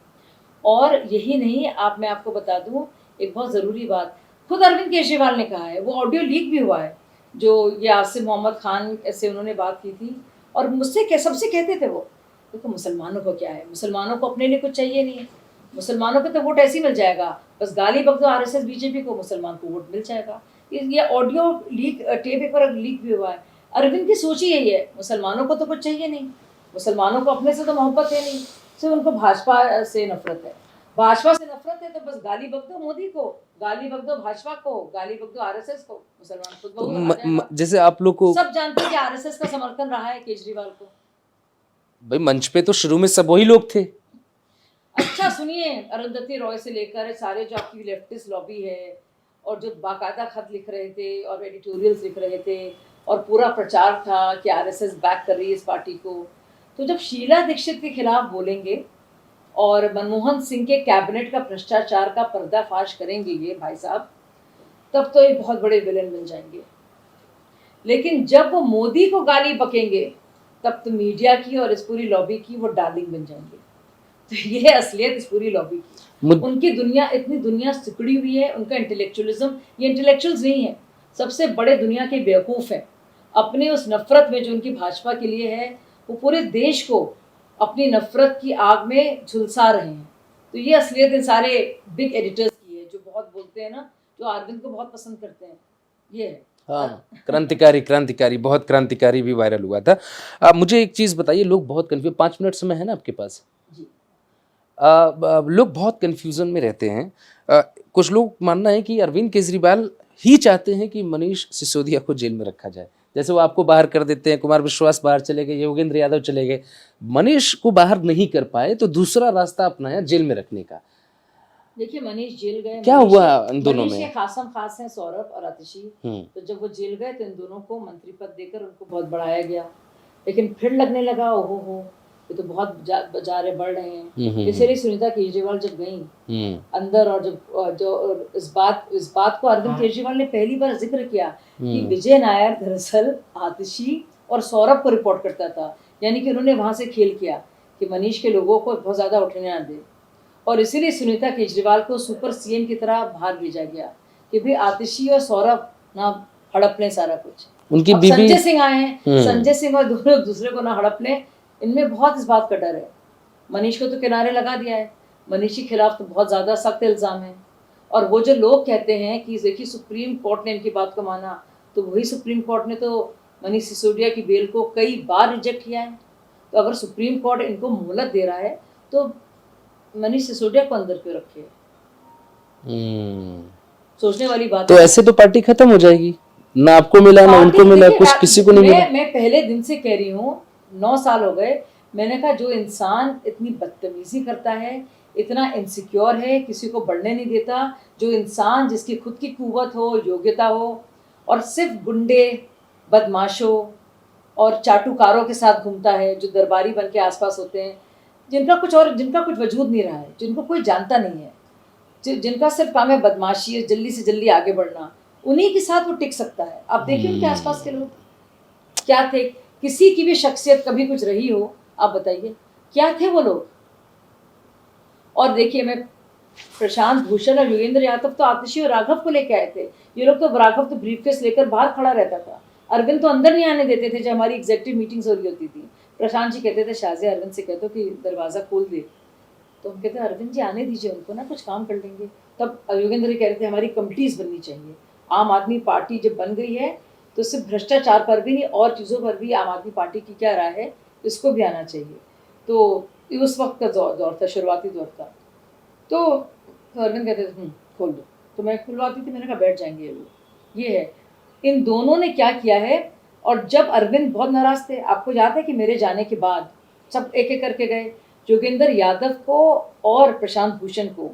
और यही नहीं, मैं आपको बता दूं एक बहुत ज़रूरी बात, खुद अरविंद केजरीवाल ने कहा है, वो ऑडियो लीक भी हुआ है, जो ये आसिफ मोहम्मद खान से उन्होंने बात की थी, और मुझसे सबसे कहते थे वो, देखो मुसलमानों को क्या है, मुसलमानों को अपने लिए कुछ चाहिए नहीं है, मुसलमानों को तो वोट ऐसे ही मिल जाएगा, बस गाली बक दो आरएसएस बीजेपी को, मुसलमान को वोट मिल जाएगा। ये ऑडियो लीक, टेप एक बार लीक भी हुआ है। अरविंद की सोच ही यही है, मुसलमानों को तो कुछ चाहिए नहीं, मुसलमानों को अपने से तो मोहब्बत है नहीं, सिर्फ उनको भाजपा से नफरत है। भाजपा से नफरत है तो बस गाली बक दो मोदी को, गाली बक दो भाजपा को, गाली बक दो आरएसएस को, मुसलमान खुद बहुत जैसे आप लोग को सब जानते हैं कि आरएसएस का समर्थन रहा है केजरीवाल को। भाई मंच पे तो शुरू में सब वही लोग थे। अच्छा सुनिए, अरुंधति रॉय से लेकर सारे जो आपकी लेफ्टिस्ट लॉबी है, और जो बाकायदा खत लिख रहे थे और एडिटोरियल्स लिख रहे थे, और पूरा प्रचार था कि आरएसएस बैक कर रही है इस पार्टी को, तो जब शीला दीक्षित के खिलाफ बोलेंगे और मनमोहन सिंह के कैबिनेट का भ्रष्टाचार का पर्दाफाश करेंगे ये भाई साहब, तब तो ये बहुत बड़े विलेन बन जाएंगे। लेकिन जब वो मोदी को गाली बकेंगे तब तो मीडिया की और इस पूरी लॉबी की वो डार्लिंग बन जाएंगे। तो ये असलियत इस पूरी लॉबी की, उनकी दुनिया, इतनी दुनिया सिकुड़ी हुई है, उनका इंटेलेक्चुअलिज्म, ये इंटेलेक्चुअल्स नहीं है, सबसे बड़े दुनिया के बेवकूफ़ हैं। अपने उस नफरत में जो उनकी भाजपा के लिए है, वो पूरे देश को अपनी नफरत की आग में झुलसा रहे हैं। तो ये असलियत इन सारे बिग एडिटर्स की है, जो बहुत बोलते हैं ना, जो अरविंद को बहुत पसंद करते हैं, ये है। हाँ, क्रांतिकारी बहुत क्रांतिकारी भी वायरल हुआ था। मुझे एक चीज़ बताइए, लोग बहुत कन्फ्यूज, 5 मिनट समय है ना आपके पास जी? लोग बहुत कन्फ्यूज़न में रहते हैं। कुछ लोग मानना है कि अरविंद केजरीवाल ही चाहते हैं कि मनीष सिसोदिया को जेल में रखा जाए, जैसे वो आपको बाहर कर देते हैं, कुमार विश्वास बाहर चले गए, योगेंद्र यादव चले गए, मनीष को बाहर नहीं कर पाए तो दूसरा रास्ता अपनाया जेल में रखने का। देखिए मनीष जेल गए, क्या हुआ इन दोनों में? खासम खास हैं सौरभ और आतिशी, तो जब वो जेल गए तो इन दोनों को मंत्री पद देकर उनको बहुत बढ़ाया गया, लेकिन फिर लगने लगा ओहो हो ये तो बहुत जा रहे बढ़ रहे हैं। इसीलिए सुनीता केजरीवाल जब गई अंदर और जब जो इस बात को अरविंद केजरीवाल ने पहली बार जिक्र किया कि विजय नायर दरअसल आतिशी और सौरभ को रिपोर्ट करता था, यानी कि उन्होंने वहां से खेल किया कि मनीष के लोगों को बहुत ज्यादा उठने ना दे, और इसीलिए सुनीता केजरीवाल को सुपर सीएम की तरह बाहर भेजा गया कि भाई आतिशी और सौरभ ना हड़प लें सारा कुछ। उनकी अब बीबी संजय सिंह आए हैं, संजय सिंह और दोनों एक दूसरे को ना हड़प लें, इनमें बहुत इस बात का डर है। मनीष को तो किनारे लगा दिया है, मनीष के खिलाफ तो बहुत ज्यादा सख्त इल्जाम है, और वो जो लोग कहते हैं कि देखिए सुप्रीम कोर्ट ने इनकी बात को माना, तो वही सुप्रीम कोर्ट ने तो मनीष सिसोदिया की बेल को कई बार रिजेक्ट किया है। तो अगर सुप्रीम कोर्ट इनको मोहलत दे रहा है तो मनीष सिसोदिया को अंदर क्यों रखे? सोचने वाली बात तो है। ऐसे तो पार्टी खत्म हो जाएगी, ना आपको मिला ना उनको मिला, कुछ किसी को नहीं मिला। मैं पहले दिन से कह रही हूँ, 9 साल हो गए, मैंने कहा जो इंसान इतनी बदतमीजी करता है, इतना इनसिक्योर है, किसी को बढ़ने नहीं देता, जो इंसान जिसकी खुद की कुव्वत हो, योग्यता हो, और सिर्फ गुंडे, बदमाशों और चाटुकारों के साथ घूमता है, जो दरबारी बन के आसपास होते हैं, जिनका कुछ वजूद नहीं रहा है, जिनको कोई जानता नहीं है, जिनका सिर्फ काम है बदमाशी है, जल्दी से जल्दी आगे बढ़ना, उन्हीं के साथ वो टिक सकता है। आप देखिए उनके आसपास के लोग क्या थे, किसी की भी शख्सियत कभी कुछ रही हो, आप बताइए क्या थे वो लोग। और देखिए, मैं प्रशांत भूषण और योगेंद्र यादव तो आतिशी और राघव को लेके आए थे। ये लोग तो, राघव तो ब्रीफकेस लेकर बाहर खड़ा रहता था, अरविंद तो अंदर नहीं आने देते थे जब हमारी एग्जेक्टिव मीटिंग्स हो रही होती थी। प्रशांत जी कहते थे शाजिया अरविंद से कहते कि दरवाजा खोल दे, तो हम कहते अरविंद जी आने दीजिए उनको ना, कुछ काम कर लेंगे। तब योगेंद्र कह रहे थे हमारी कमिटीज बननी चाहिए। आम आदमी पार्टी जब बन गई है तो सिर्फ भ्रष्टाचार पर भी नहीं, और चीज़ों पर भी आम आदमी पार्टी की क्या राय है, इसको भी आना चाहिए। तो उस वक्त का दौर था, शुरुआती दौर था। तो अरविंद कहते थे खोल दो, तो मैं खुलवाती थी, मैंने कहा बैठ जाएंगे ये लोग। ये है इन दोनों ने क्या किया है। और जब अरविंद बहुत नाराज थे, आपको याद है कि मेरे जाने के बाद सब एक एक करके गए, योगेंद्र यादव को और प्रशांत भूषण को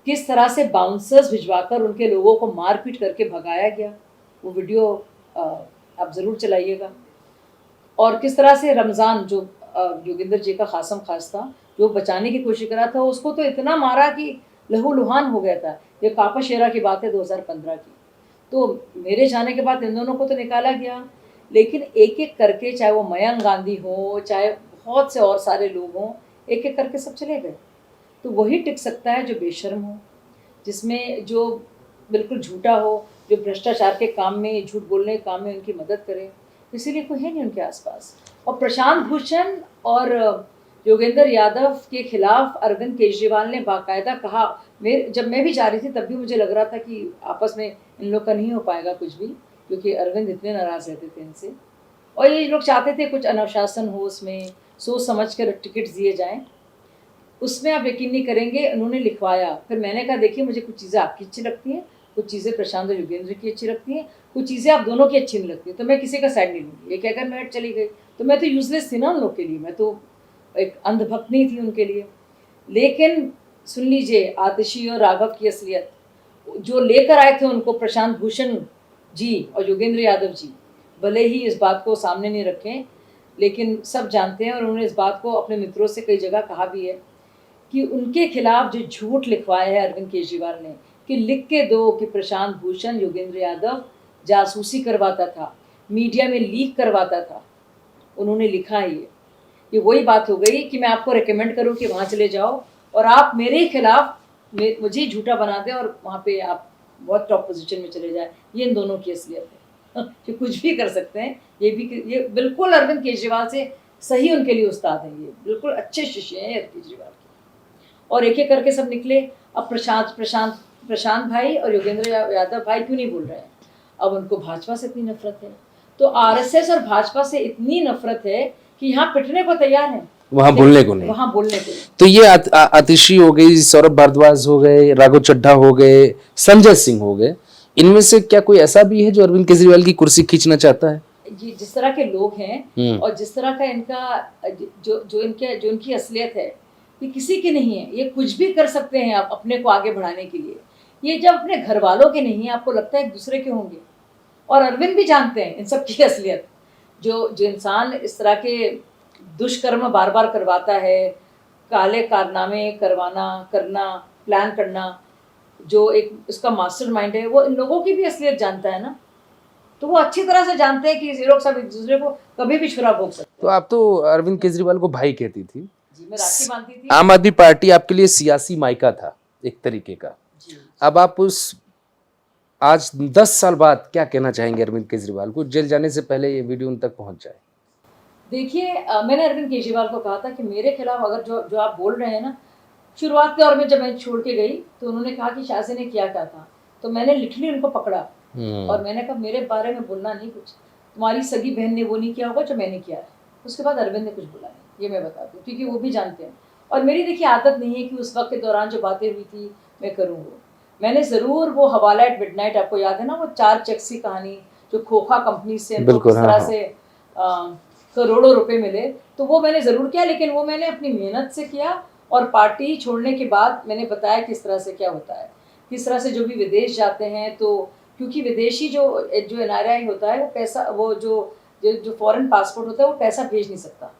किस तरह से बाउंसर्स भिजवाकर उनके लोगों को मारपीट करके भगाया गया, वो वीडियो आप ज़रूर चलाइएगा। और किस तरह से रमज़ान जो योगेंद्र जी का खासम खास था, जो बचाने की कोशिश करा था, उसको तो इतना मारा कि लहूलुहान हो गया था। ये कापा शेरा की बात है 2015 की। तो मेरे जाने के बाद इन दोनों को तो निकाला गया, लेकिन एक एक करके, चाहे वो मयंक गांधी हो, चाहे बहुत से और सारे लोग हों, एक एक करके सब चले गए। तो वही टिक सकता है जो बेशर्म हो, जिसमें जो बिल्कुल झूठा हो, जो भ्रष्टाचार के काम में, झूठ बोलने के काम में उनकी मदद करे। इसीलिए कोई है नहीं उनके आसपास। और प्रशांत भूषण और योगेंद्र यादव के खिलाफ अरविंद केजरीवाल ने बाकायदा कहा, जब मैं भी जा रही थी तब भी मुझे लग रहा था कि आपस में इन लोग का नहीं हो पाएगा कुछ भी, क्योंकि अरविंद इतने नाराज रहते थे इनसे, और ये लोग चाहते थे कुछ अनुशासन हो, उसमें सोच समझ कर टिकट दिए जाएं। उसमें आप यकीन नहीं करेंगे, उन्होंने लिखवाया। फिर मैंने कहा देखिए, मुझे कुछ चीज़ें आपकी अच्छी लगती हैं, कुछ चीज़ें प्रशांत और योगेंद्र की अच्छी लगती हैं, कुछ चीज़ें आप दोनों की अच्छी नहीं लगती, तो मैं किसी का साइड नहीं लूँगी। ये कहकर मैं चली गई, तो मैं तो यूजलेस थी ना उन लोग के लिए, मैं तो एक अंधभक्त नहीं थी उनके लिए। लेकिन सुन लीजिए, आतिशी और राघव की असलियत जो लेकर आए थे उनको प्रशांत भूषण जी और योगेंद्र यादव जी, भले ही इस बात को सामने नहीं रखें, लेकिन सब जानते हैं, और उन्होंने इस बात को अपने मित्रों से कई जगह कहा भी है कि उनके खिलाफ जो झूठ लिखवाया है अरविंद केजरीवाल ने, कि लिख के दो कि प्रशांत भूषण, योगेंद्र यादव जासूसी करवाता था, मीडिया में लीक करवाता था, उन्होंने लिखा है ये वही बात हो गई कि मैं आपको रेकमेंड करूं कि वहाँ चले जाओ और आप मेरे खिलाफ मुझे झूठा बना दें और वहाँ पे आप बहुत टॉप पोजीशन में चले जाए। ये इन दोनों की असलियत है कि कुछ भी कर सकते हैं। ये बिल्कुल अरविंद केजरीवाल से सही उनके लिए उस्ताद हैं, ये बिल्कुल अच्छे शिष्य हैं केजरीवाल के। और एक एक करके सब निकले। अब प्रशांत भाई और योगेंद्र यादव भाई क्यों नहीं बोल रहे हैं? अब उनको भाजपा से इतनी नफरत है, तो आरएसएस और भाजपा से इतनी नफरत है कि यहाँ पिटने को तैयार है, वहाँ बोलने को नहीं। वहाँ बोलने को नहीं। तो ये आतिशी हो गई, सौरभ भारद्वाज हो गए, राघव चड्ढा हो गए, संजय सिंह हो गए, इनमें से क्या कोई ऐसा भी है जो अरविंद केजरीवाल की कुर्सी खींचना चाहता है? ये जिस तरह के लोग हैं और जिस तरह का इनका जो इनकी असलियत है, ये किसी की नहीं है। ये कुछ भी कर सकते हैं आप अपने को आगे बढ़ाने के लिए। ये जब अपने घर वालों के नहीं है, आपको लगता है एक दूसरे के होंगे। और अरविंद भी जानते हैं इन सब की असलियत। जो इंसान इस तरह के दुष्कर्म बार बार करवाता है, काले कारनामे करना, प्लान करना, जो एक उसका मास्टरमाइंड है, वो इन लोगों की भी असलियत जानता है ना। तो वो अच्छी तरह से जानते हैं कि ये लोग सब एक दूसरे को कभी भी छुरा भोग सकते तो आप तो अरविंद केजरीवाल को भाई कहती थी। हैं। जी, मैं राखी बांधती थी। आम आदमी पार्टी आपके लिए सियासी मायका था एक तरीके का। जी। अब आप उस आज 10 साल बाद क्या कहना चाहेंगे अरविंद केजरीवाल को, जेल जाने से पहले ये वीडियो उन तक पहुंच जाए? देखिए, मैंने अरविंद केजरीवाल को कहा था कि मेरे खिलाफ अगर जो जो आप बोल रहे हैं ना, शुरुआत के दौर में जब मैं छोड़ के गई तो उन्होंने कहा कि शाजी ने किया क्या था, तो मैंने लिटरली उनको पकड़ा और मैंने कहा मेरे बारे में बोलना नहीं कुछ, तुम्हारी सगी बहन ने वो नहीं किया होगा जो मैंने किया है। उसके बाद अरविंद ने कुछ बोला नहीं, ये मैं बता दूँ, क्योंकि वो भी जानते हैं। और मेरी देखिए आदत नहीं है कि उस वक्त के दौरान जो बातें हुई थी मैं करूँ वो। मैंने ज़रूर वो हवाला एट मिडनाइट, आपको याद है ना, वो 4 चेक्स की कहानी, जो खोखा कंपनी से बिल्कुल, किस तरह हाँ, से करोड़ों रुपए मिले, तो वो मैंने ज़रूर किया, लेकिन वो मैंने अपनी मेहनत से किया। और पार्टी छोड़ने के बाद मैंने बताया किस तरह से क्या होता है, किस तरह से जो भी विदेश जाते हैं, तो क्योंकि विदेशी जो NRI होता है वो पैसा, वो जो फॉरेन पासपोर्ट होता है वो पैसा भेज नहीं सकता।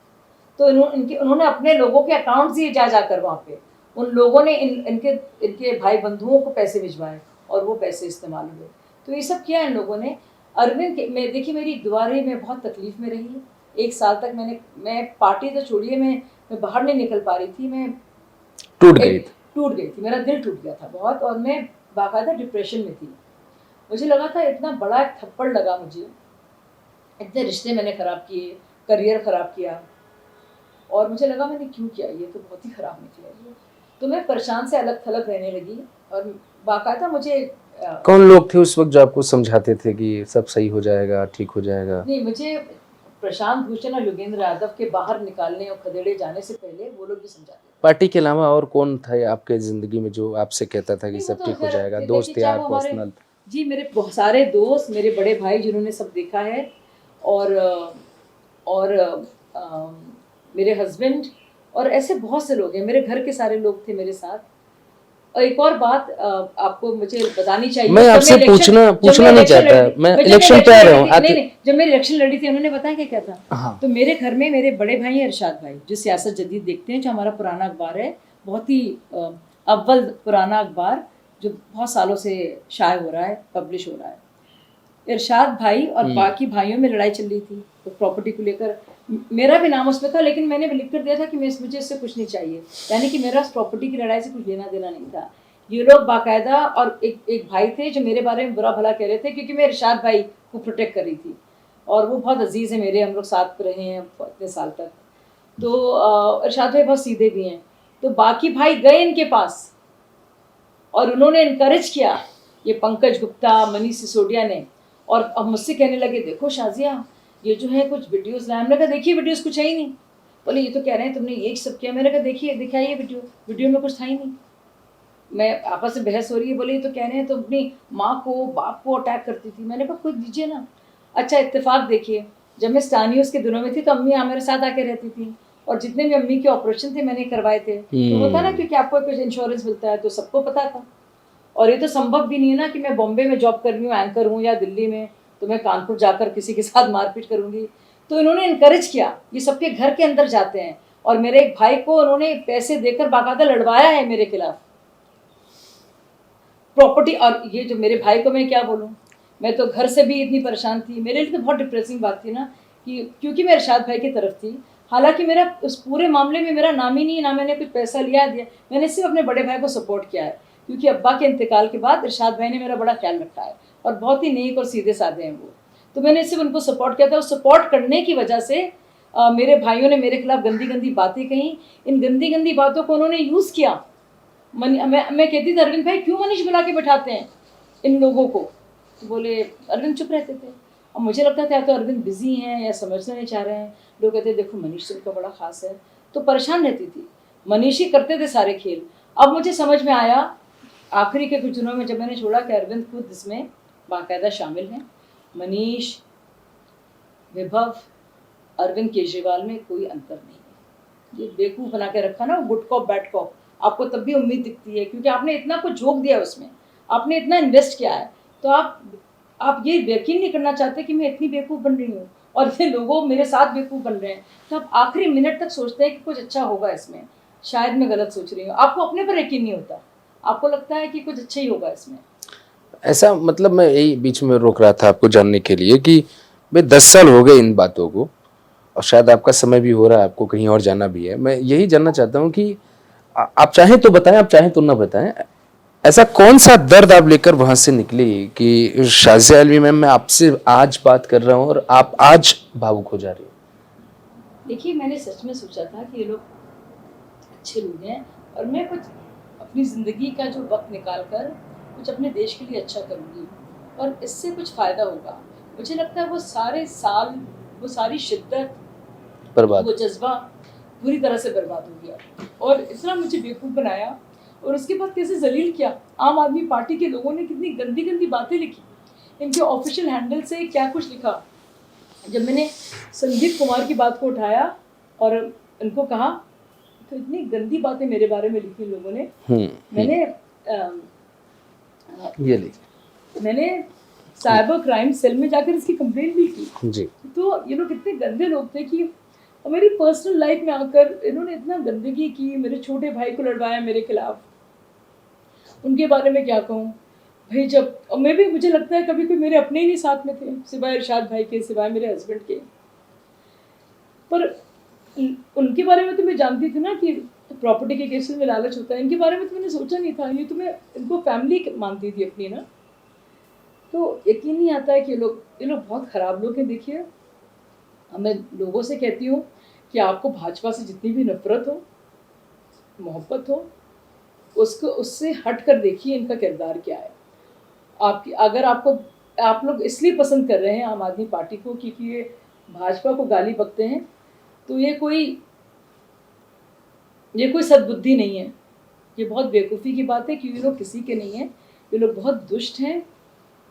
तो उन्होंने अपने लोगों के अकाउंट दिए जा कर वहाँ पे उन लोगों ने इनके भाई बंधुओं को पैसे भिजवाए और वो पैसे इस्तेमाल हुए। तो ये सब किया इन लोगों ने। अरविंद मैं देखिए, मेरी दुआरे में बहुत तकलीफ में रही। 1 साल तक मैं पार्टी तो छोड़िए, मैं बाहर नहीं निकल पा रही थी। मैं टूट गई थी, मेरा दिल टूट गया था बहुत, और मैं बाकायदा डिप्रेशन में थी। मुझे लगा था इतना बड़ा एक थप्पड़ लगा मुझे, इतने रिश्ते मैंने ख़राब किए, करियर ख़राब किया, और मुझे लगा मैंने क्यों किया, ये तो बहुत ही ख़राब निकला ये। तो मैं परेशान से अलग थलग रहने लगी, और बाकायदा मुझे कौन लोग थे उस वक्त जो आपको समझाते थे कि सब सही हो जाएगा, ठीक हो जाएगा? नहीं, मुझे प्रशांत भूषण और योगेंद्र यादव के बाहर निकालने और खदेड़े जाने से पहले वो लोग भी समझाते थे। पार्टी के अलावा और कौन था आपके जिंदगी में जो आपसे कहता था कि नहीं, वो सब तो ठीक हो खैर जाएगा? देखिए, दोस्त चाहे यार, वो हमारे, पर्सनल? जी, मेरे बहुत सारे दोस्त, मेरे बड़े भाई जिन्होंने सब देखा है, और मेरे हस्बैंड, और ऐसे बहुत से लोग हैं, मेरे घर के सारे लोग थे मेरे साथ। और एक और बात आपको मुझे बतानी चाहिए, मैं आपसे पूछना नहीं चाहता, मैं इलेक्शन पे आ रहा हूँ। नहीं, जब मैं इलेक्शन लड़ी थी उन्होंने बताया क्या था। हाँ। तो मेरे घर में मेरे बड़े भाई हैं इरशाद भाई, जो सियासत जदीद देखते हैं, जो हमारा पुराना अखबार है, बहुत ही अव्वल पुराना अखबार, जो बहुत सालों से शाये हो रहा है, पब्लिश हो रहा है। इरशाद भाई और बाकी भाइयों में लड़ाई चल रही थी तो प्रॉपर्टी को लेकर, मेरा भी नाम उसमें था, लेकिन मैंने लिख कर दिया था कि मुझे इससे कुछ नहीं चाहिए, यानी कि मेरा प्रॉपर्टी की लड़ाई से कुछ लेना देना नहीं था। ये लोग बाकायदा, और एक भाई थे जो मेरे बारे में बुरा भला कह रहे थे, क्योंकि मैं इरशाद भाई को प्रोटेक्ट कर रही थी, और वो बहुत अजीज़ है मेरे, हम लोग साथ रहे हैं इतने साल तक। तो इरशाद भाई बहुत सीधे भी हैं। तो बाकी भाई गए इनके पास और उन्होंने इनकरेज किया, ये पंकज गुप्ता, मनीष सिसोदिया ने, और अब मुझसे कहने लगे, देखो शाजिया, ये जो है कुछ वीडियोस लाए। मैंने कहा देखिए वीडियोस कुछ है ही नहीं। बोले ये तो कह रहे हैं तुमने ये सब किया। मैंने कहा देखिए, दिखाइए वीडियो में कुछ था ही नहीं। मैं आपस में बहस हो रही है, बोले ये तो कह रहे हैं तुम अपनी माँ को, बाप को अटैक करती थी। मैंने कहा कोई दीजिए ना। अच्छा, इत्तेफाक देखिए, जब मैं स्टार न्यूज़ के दिनों में थी तो अम्मी यहाँ मेरे साथ आके रहती थी, और जितने भी अम्मी के ऑपरेशन थे मैंने करवाए थे। तो होता ना, क्योंकि आपको कुछ इंश्योरेंस मिलता है तो सबको पता था। और ये तो संभव भी नहीं है ना कि मैं बॉम्बे में जॉब कर रही हूँ, एंकर हूँ, या दिल्ली में, तो मैं कानपुर जाकर किसी के साथ मारपीट करूँगी। तो इन्होंने इनकरेज किया, ये सबके घर के अंदर जाते हैं, और मेरे एक भाई को उन्होंने पैसे देकर बाकायदा लड़वाया है मेरे खिलाफ प्रॉपर्टी। और ये जो मेरे भाई को मैं क्या बोलूँ, मैं तो घर से भी इतनी परेशान थी। मेरे लिए तो बहुत डिप्रेसिंग बात थी ना, कि क्योंकि मैं इरशाद भाई की तरफ थी, हालांकि मेरा उस पूरे मामले में मेरा नाम ही नहीं है, ना मैंने कुछ पैसा लिया दिया, मैंने सिर्फ अपने बड़े भाई को सपोर्ट किया है, क्योंकि अब्बा के इंतकाल के बाद इरशाद भाई ने मेरा बड़ा ख्याल रखा है, और बहुत ही नेक और सीधे साधे हैं वो। तो मैंने सिर्फ उनको सपोर्ट किया था। उस सपोर्ट करने की वजह से मेरे भाइयों ने मेरे खिलाफ गंदी गंदी बातें कही। इन गंदी गंदी बातों को उन्होंने यूज़ किया। मैं कहती थी, अरविंद भाई क्यों मनीष बुला के बैठाते हैं इन लोगों को? तो बोले, अरविंद चुप रहते थे। और मुझे लगता था या तो अरविंद बिजी हैं या समझना नहीं चाह रहे हैं। लोग कहते देखो मनीष उनका बड़ा खास है, तो परेशान रहती थी। मनीष ही करते थे सारे खेल। अब मुझे समझ में आया आखिरी के कुछ दिनों में, जब मैंने छोड़ा, कि अरविंद खुद इसमें बाकायदा शामिल हैं। मनीष, विभव, अरविंद केजरीवाल में कोई अंतर नहीं है। ये बेवकूफ़ बना के रखा ना, गुड कॉप बैड कॉप, आपको तब भी उम्मीद दिखती है, क्योंकि आपने इतना कुछ झोंक दिया उसमें, आपने इतना इन्वेस्ट किया है, तो आप ये यकीन नहीं करना चाहते कि मैं इतनी बेवकूफ़ बन रही हूँ। और ये लोगों मेरे साथ बेवकूफ़ बन रहे हैं, तब आखिरी मिनट तक सोचते हैं कि कुछ अच्छा होगा इसमें, शायद मैं गलत सोच रही हूँ। आपको अपने पर यकीन नहीं होता, आपको लगता है कि कुछ अच्छा ही होगा इसमें। ऐसा मतलब मैं यही बीच में रोक रहा था आपको जानने के लिए कि भाई 10 साल हो गए इन बातों को और शायद आपका समय भी हो रहा है, आपको कहीं और जाना भी है। मैं यही जानना चाहता हूँ कि आप चाहें तो बताएं, आप चाहें तो ना बताएं, ऐसा कौन सा दर्द आप लेकर वहां से निकली कि शाज़िया अलवी मैम मैं आपसे आज बात कर रहा हूँ और आप आज भावुक हो जा रही हो? देखिए, मैंने सच में सोचा था कि ये लोग अच्छे लोग हैं और मैं कुछ अपनी ज़िंदगी का जो वक्त निकाल कर कुछ अपने देश के लिए अच्छा करूँगी और इससे कुछ फ़ायदा होगा। मुझे लगता है वो सारे साल, वो सारी शिद्दत, बर्बाद। वो जज्बा पूरी तरह से बर्बाद हो गया और इतना मुझे बेवकूफ़ बनाया और उसके बाद कैसे जलील किया। आम आदमी पार्टी के लोगों ने कितनी गंदी गंदी बातें लिखी, इनके ऑफिशियल हैंडल से क्या कुछ लिखा। जब मैंने संदीप कुमार की बात को उठाया और उनको कहा, तो इतनी गंदी बातें मेरे बारे में लिखी इन लोगों ने। मैंने ये लीजिए मैंने साइबर क्राइम सेल में जाकर इसकी कंप्लेंट भी की। जी। तो ये लोग इतने गंदे लोग थे कि और मेरी पर्सनल लाइफ में आकर इन्होंने इतना गंदगी की, मेरे छोटे भाई को लड़वाया मेरे खिलाफ। उनके बारे में क्या कहूँ भाई, जब और मैं भी, मुझे लगता है कभी कोई मेरे अपने ही नहीं साथ में थे, सिवाय इरशाद भाई के, सिवाय मेरे हस्बैंड के। पर उनके बारे में तो मैं जानती थी ना कि प्रॉपर्टी के केसेस में लालच होता है, इनके बारे में तो मैंने सोचा नहीं था। ये तो मैं इनको फैमिली मानती थी अपनी ना। तो यकीन नहीं आता है कि ये लोग बहुत ख़राब लोग हैं। देखिए, मैं लोगों से कहती हूँ कि आपको भाजपा से जितनी भी नफरत हो, मोहब्बत हो, उसको उससे हट कर देखिए इनका किरदार क्या है। आपकी अगर आप लोग इसलिए पसंद कर रहे हैं आम आदमी पार्टी को क्योंकि ये भाजपा को गाली बकते हैं, तो ये कोई सद्बुद्धि नहीं है, ये बहुत बेवकूफ़ी की बात है क्योंकि ये लोग किसी के नहीं हैं। ये लोग बहुत दुष्ट हैं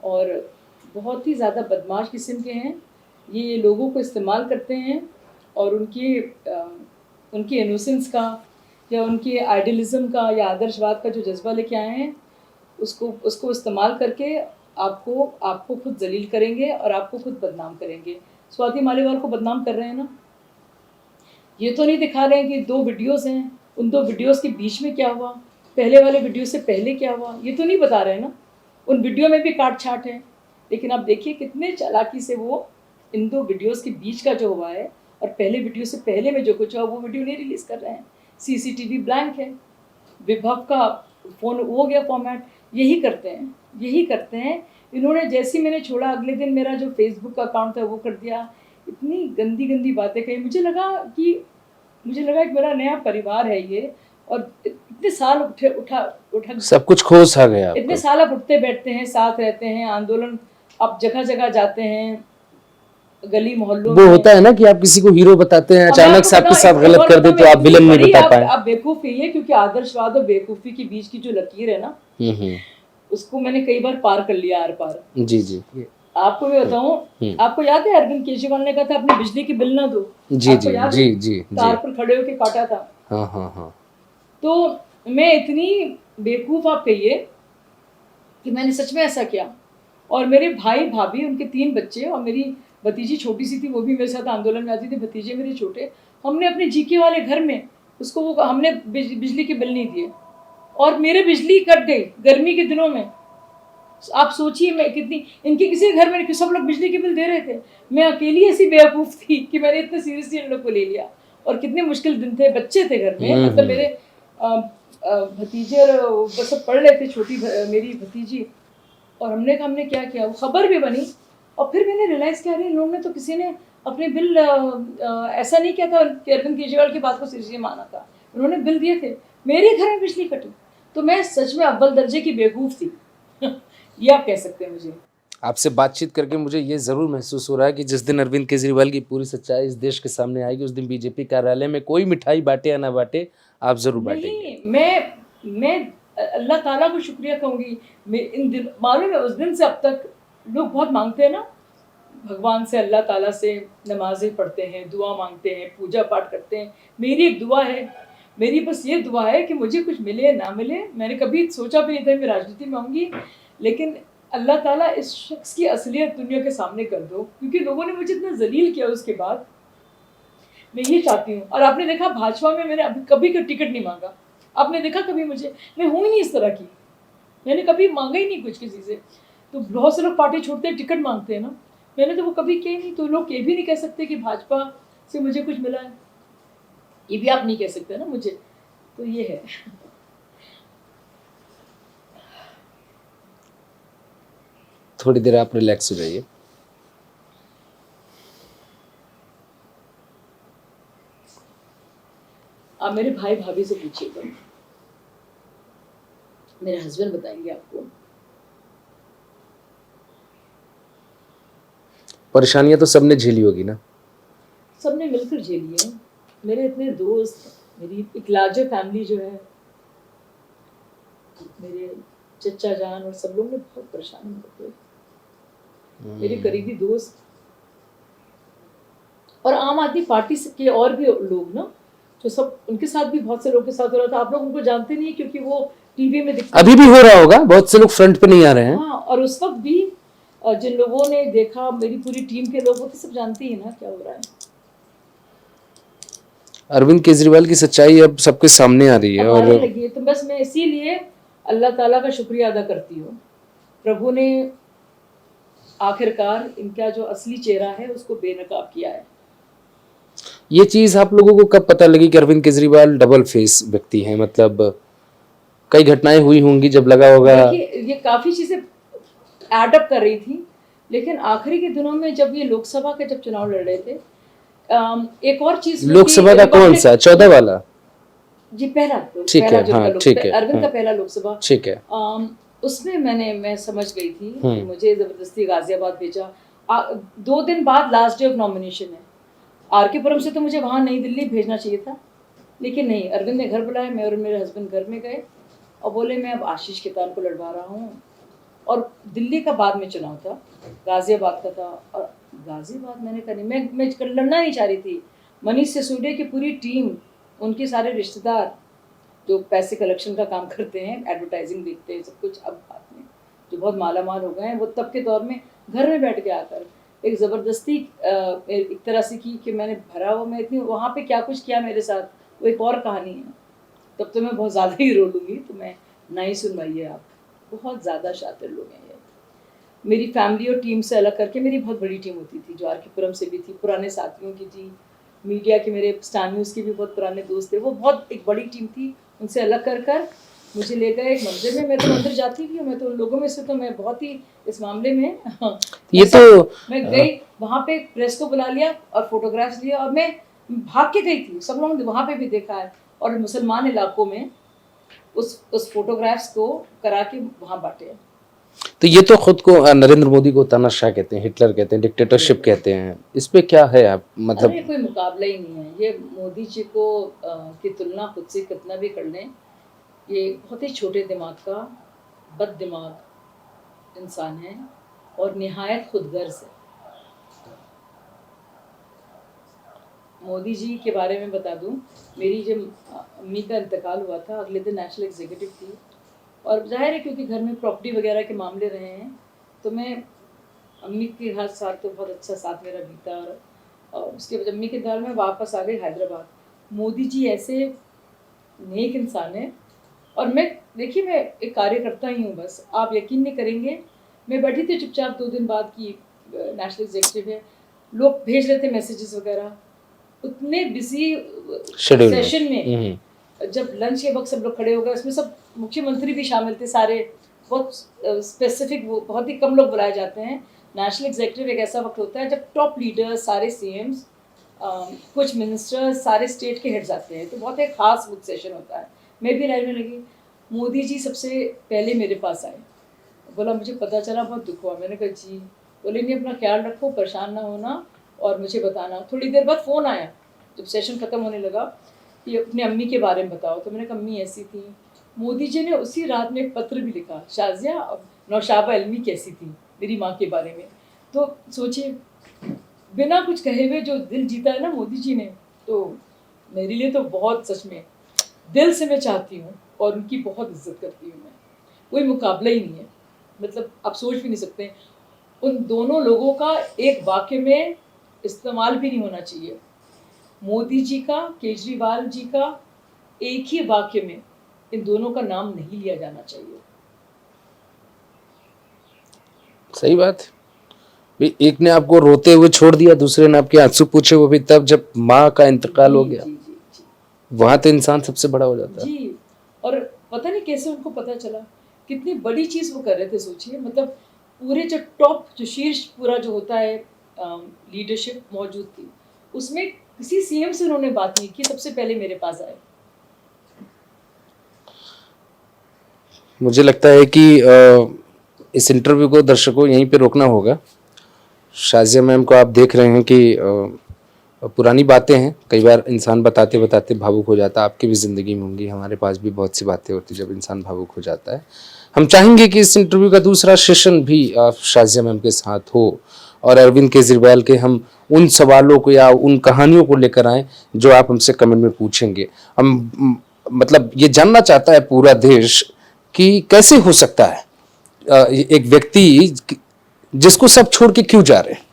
और बहुत ही ज़्यादा बदमाश किस्म के हैं। ये लोगों को इस्तेमाल करते हैं और उनकी इनोसेंस का या उनके आइडियलिज़म का या आदर्शवाद का जो जज्बा लेके आए हैं, उसको इस्तेमाल करके आपको खुद जलील करेंगे और आपको खुद बदनाम करेंगे। स्वाति मालीवाल को बदनाम कर रहे हैं ना, ये तो नहीं दिखा रहे हैं कि 2 वीडियोज़ हैं, उन 2 वीडियोज़ के बीच में क्या हुआ, पहले वाले वीडियो से पहले क्या हुआ, ये तो नहीं बता रहे हैं ना। उन वीडियो में भी काट छाट है, लेकिन आप देखिए कितने चालाकी से वो इन 2 वीडियोज़ के बीच का जो हुआ है और पहले वीडियो से पहले में जो कुछ हुआ वो वीडियो नहीं रिलीज़ कर रहे हैं। सीसीटीवी ब्लैंक है, विभव का फ़ोन हो गया फॉर्मेट। यही करते हैं। इन्होंने जैसे ही मैंने छोड़ा, अगले दिन मेरा जो फेसबुक का अकाउंट था वो कर दिया। इतनी गंदी गंदी बातें कही। मुझे लगा कि मेरा नया परिवार है ये, और इतने साल उठा सब कुछ खोस आ गया इतने आपको। साल आप उठते बैठते हैं, साथ रहते हैं, आंदोलन आप जगह जगह जाते हैं, गली मोहल्लों वो में। होता है ना कि आप किसी को हीरो बताते हैं, अब मैं अचानक आपको से आपके बताऊं, साथ एक गलत और कर दे बताऊं, तो मैं आप इतनी विलन नहीं बड़ी बता पाए। आप बेवकूफ़ यही है क्योंकि आदर्शवाद और बेवकूफ़ी के बीच की जो लकीर है ना, उसको मैंने कई बार पार कर लिया, आर पार। जी जी आपको मैं बताऊं, आपको याद है अरविंद केजरीवाल ने कहा था अपने बिजली की बिल ना दो? जी आपको जी याद जी है? जी तार जी। पर खड़े होके काटा था। हाँ हाँ हाँ। तो मैं इतनी बेवकूफ़, आप कहिए, कि मैंने सच में ऐसा किया। और मेरे भाई भाभी, उनके 3 बच्चे और मेरी भतीजी छोटी सी थी, वो भी मेरे साथ आंदोलन में आती थी, भतीजे मेरे छोटे। हमने अपने जीके वाले घर में उसको वो हमने बिजली के बिल नहीं दिए और मेरे बिजली कट गई गर्मी के दिनों में। आप सोचिए मैं कितनी, इनके किसी घर में सब लोग बिजली के बिल दे रहे थे, मैं अकेली ऐसी बेवकूफ़ थी कि मैंने इतने सीरियसली इन लोग को ले लिया। और कितने मुश्किल दिन थे, बच्चे थे घर में, मतलब मेरे भतीजे और वो सब पढ़ रहे थे, मेरी भतीजी। और हमने क्या किया, वो खबर भी बनी। और फिर मैंने रियलाइज़ किया, अरे इन लोगों ने तो किसी ने अपने बिल ऐसा नहीं किया था कि अरविंद केजरीवाल की बात को सीरियसली माना था, उन्होंने बिल दिए थे, मेरे घर में बिजली कटी। तो मैं सच में अव्वल दर्जे की बेवकूफ़ थी ये आप कह सकते हैं मुझे। आपसे बातचीत करके मुझे ये ज़रूर महसूस हो रहा है कि जिस दिन अरविंद केजरीवाल की पूरी सच्चाई इस देश के सामने आएगी उस दिन बीजेपी कार्यालय में कोई मिठाई बांटे या ना बांटे, आप ज़रूर बांटेंगे। नहीं, मैं अल्लाह ताला को शुक्रिया कहूँगी। मैं इन दिन, मालूम है, उस दिन से अब तक लोग बहुत मांगते हैं ना भगवान से, अल्लाह ताला से नमाज़ें पढ़ते हैं, दुआ मांगते हैं, पूजा पाठ करते हैं। मेरी एक दुआ है, मेरी बस ये दुआ है कि मुझे कुछ मिले ना मिले। मैंने कभी सोचा भी नहीं था मैं राजनीति में आऊँगी, लेकिन अल्लाह ताला इस शख्स की असलियत दुनिया के सामने कर दो, क्योंकि लोगों ने मुझे इतना जलील किया उसके बाद। मैं ये चाहती हूँ। और आपने देखा भाजपा में मैंने अभी कभी का टिकट नहीं मांगा। आपने देखा कभी मुझे, मैं हूँ ही नहीं इस तरह की, मैंने कभी मांगा ही नहीं कुछ किसी से। तो बहुत से लोग पार्टी छोड़ते हैं, टिकट मांगते हैं ना, मैंने तो वो कभी किया नहीं। तो लोग ये भी नहीं कह सकते कि भाजपा से मुझे कुछ मिला है, ये भी आप नहीं कह सकते ना मुझे। तो ये है। थोड़ी देर आप रिलैक्स हो जाइए। आप मेरे भाई भाभी से पूछिएगा, मेरे हस्बैंड बताएंगे आपको। परेशानियां तो सबने झेली होगी ना? सबने मिलकर झेली है। मेरे इतने दोस्त, मेरी एक लार्जर फैमिली जो है, मेरे चचा जान और सब लोग ने बहुत परेशानी होते, मेरे करीबी दोस्त और आम आदमी पार्टी के और भी लोग ना, जो सब उनके साथ भी बहुत से लोगों के साथ हो रहा था। आप लोग उनको जानते नहीं क्योंकि वो टीवी में दिखते। अभी भी हो रहा होगा, बहुत से लोग फ्रंट पे नहीं आ रहे हैं। हाँ, और उस वक्त भी जिन लोगों ने देखा, मेरी पूरी टीम के लोग, वो तो सब जानते ही ना क्या हो रहा है। अरविंद केजरीवाल की सच्चाई अब सबके सामने आ रही है। अब और आने लगी है, तो बस मैं इसीलिए अल्लाह ताला का शुक्रिया अदा करती हूँ। प्रभु ने आखिरकार इनका जो असली चेहरा है उसको बेनकाब किया है। ये चीज आप लोगों को कब पता लगी कि अरविंद केजरीवाल डबल फेस व्यक्ति हैं? मतलब कई घटनाएं हुई होंगी जब लगा होगा। देखिए, ये काफ़ी चीज़ें एडअप कर रही थी, लेकिन आखिरी के दिनों में जब ये लोकसभा के जब चुनाव लड़ रहे थे, एक और चीज़ लोकसभा का कौन सा, 14 वाला? जी, पहला ठीक है, जो हाँ, ठीक है, अरविंद का हाँ, पहला लोकसभा, ठीक है। उसमें मैं समझ गई थी कि मुझे जबरदस्ती गाजियाबाद भेजा। 2 दिन बाद लास्ट डे ऑफ नॉमिनेशन है। आर के पुरम से तो मुझे वहाँ नई दिल्ली भेजना चाहिए था, लेकिन नहीं, अरविंद ने घर बुलाया, मैं और मेरे हस्बैंड घर में गए और बोले मैं अब आशीष खेतान को लड़वा रहा हूँ। और दिल्ली का बाद में चुनाव था, गाजियाबाद का था। और गाजियाबाद मैंने कहा नहीं, मैं लड़ना नहीं चाह रही थी। मनीष सिसोदिया की पूरी टीम, उनके सारे रिश्तेदार जो पैसे कलेक्शन का काम करते हैं, एडवर्टाइजिंग देखते हैं, सब कुछ, अब बाद में जो बहुत मालामाल हो गए हैं, वो तब के दौर में घर में बैठ के आकर एक ज़बरदस्ती एक तरह से की कि मैंने भरा हुआ, मैं इतनी वहाँ पे क्या कुछ किया मेरे साथ, वो एक और कहानी है। तब तो मैं बहुत ज़्यादा ही रो लूँगी, तो मैं ना ही सुनवाइए आप। बहुत ज़्यादा शातिर लोग हैं ये। मेरी फैमिली और टीम से अलग करके, मेरी बहुत बड़ी टीम होती थी जो आर के पुरम से भी थी, पुराने साथियों की थी, मीडिया के, मेरे स्टार न्यूज़ के भी बहुत पुराने दोस्त थे, वो बहुत एक बड़ी टीम थी। उनसे अलग कर मुझे ले गए एक मंदिर में। मैं तो मंदिर जाती भी हूँ, मैं तो उन लोगों में से, तो मैं बहुत ही इस मामले में ये तो मैं गई वहाँ पे, प्रेस को बुला लिया और फोटोग्राफ्स लिया, और मैं भाग के गई थी। सब लोगों ने वहाँ पे भी देखा है, और मुसलमान इलाकों में उस फोटोग्राफ्स को करा के वहाँ बांटे। तो ये तो खुद को नरेंद्र मोदी को तानाशाह कहते हैं, हिटलर कहते हैं, डिक्टेटरशिप कहते हैं। इस पे क्या है आप, मतलब? अरे कोई मुकाबला ही नहीं है। ये मोदी जी को की तुलना खुद से कितना भी कर लें, ये बहुत ही छोटे दिमाग का बद दिमाग इंसान है और निहायत खुदगर्ज है। मोदी जी के बारे में बता दूं, मेरी जब अम्मी का इंतकाल हुआ था, अगले दिन नेशनल एग्जीक्यूटिव थी, और जाहिर है क्योंकि घर में प्रॉपर्टी वगैरह के मामले रहे हैं, तो मैं अम्मी के हर साल तो बहुत अच्छा साथ मेरा बीता। और उसके बाद अम्मी के दौर में वापस आ गई हैदराबाद। मोदी जी ऐसे नेक इंसान है, और मैं, देखिए, मैं एक कार्यकर्ता ही हूँ बस, आप यकीन नहीं करेंगे। मैं बैठी थी चुपचाप 2 दिन बाद की नेशनल एग्जीक्यूटिव है, लोग भेज रहे थे मैसेजेस वगैरह, उतने बिजी सेशन में, जब लंच के वक्त सब लोग खड़े हो गए, उसमें सब मुख्यमंत्री भी शामिल थे सारे, बहुत स्पेसिफिक, वो बहुत ही कम लोग बुलाए जाते हैं। नेशनल एग्जीक्यूटिव एक ऐसा वक्त होता है जब टॉप लीडर्स, सारे सीएम्स, कुछ मिनिस्टर्स, सारे स्टेट के हेड्स आते हैं, तो बहुत एक खास बुक सेशन होता है। मैं भी लाइन में लगी, मोदी जी सबसे पहले मेरे पास आए, बोला मुझे पता चला, बहुत दुख हुआ। मैंने कहा जी। बोले नहीं, अपना ख्याल रखो, परेशान ना होना और मुझे बताना। थोड़ी देर बाद फ़ोन आया जब सेशन ख़त्म होने लगा कि अपनी अम्मी के बारे में बताओ। तो मैंने कहा अम्मी ऐसी थी। मोदी जी ने उसी रात में एक पत्र भी लिखा, शाजिया नौशाबा इल्मी कैसी थी, मेरी माँ के बारे में। तो सोचिए, बिना कुछ कहे हुए जो दिल जीता है ना मोदी जी ने, तो मेरे लिए तो बहुत, सच में दिल से मैं चाहती हूँ और उनकी बहुत इज्जत करती हूँ मैं। कोई मुकाबला ही नहीं है। मतलब आप सोच भी नहीं सकते। उन दोनों लोगों का एक वाक्य में इस्तेमाल भी नहीं होना चाहिए। मोदी जी का, केजरीवाल जी का एक ही वाक्य में इन दोनों का नाम नहीं लिया जाना चाहिए। सही बात है। भी एक ने आपको रोते हुए छोड़ दिया, दूसरे ने आपके आंसू पूछे, वो भी तब जब माँ का इंतकाल हो गया। जी। वहां तो इंसान सबसे बड़ा हो जाता है। जी, और पता नहीं कैसे उनको पता चला, कितनी बड़ी चीज़ वो कर रहे थे। सोचिए, मतलब पूरे जो टॉप, जो शीर्ष पूरा जो होता है लीडरशिप मौजूद थी, उसमें किसी सीएम से उन्होंने बात नहीं की, सबसे पहले मेरे पास आए। मुझे लगता है कि इस इंटरव्यू को दर्शकों यहीं पे रोकना होगा। शाज़िया मैम को आप देख रहे हैं कि पुरानी बातें हैं, कई बार इंसान बताते बताते भावुक हो जाता है। आपकी भी ज़िंदगी में होंगी, हमारे पास भी बहुत सी बातें होती हैं जब इंसान भावुक हो जाता है। हम चाहेंगे कि इस इंटरव्यू का दूसरा सेशन भी शाज़िया मैम के साथ हो और अरविंद केजरीवाल के हम उन सवालों को या उन कहानियों को लेकर आएँ जो आप हमसे कमेंट में पूछेंगे। हम मतलब ये जानना चाहता है पूरा देश कि कैसे हो सकता है एक व्यक्ति जिसको सब छोड़ के क्यों जा रहे हैं,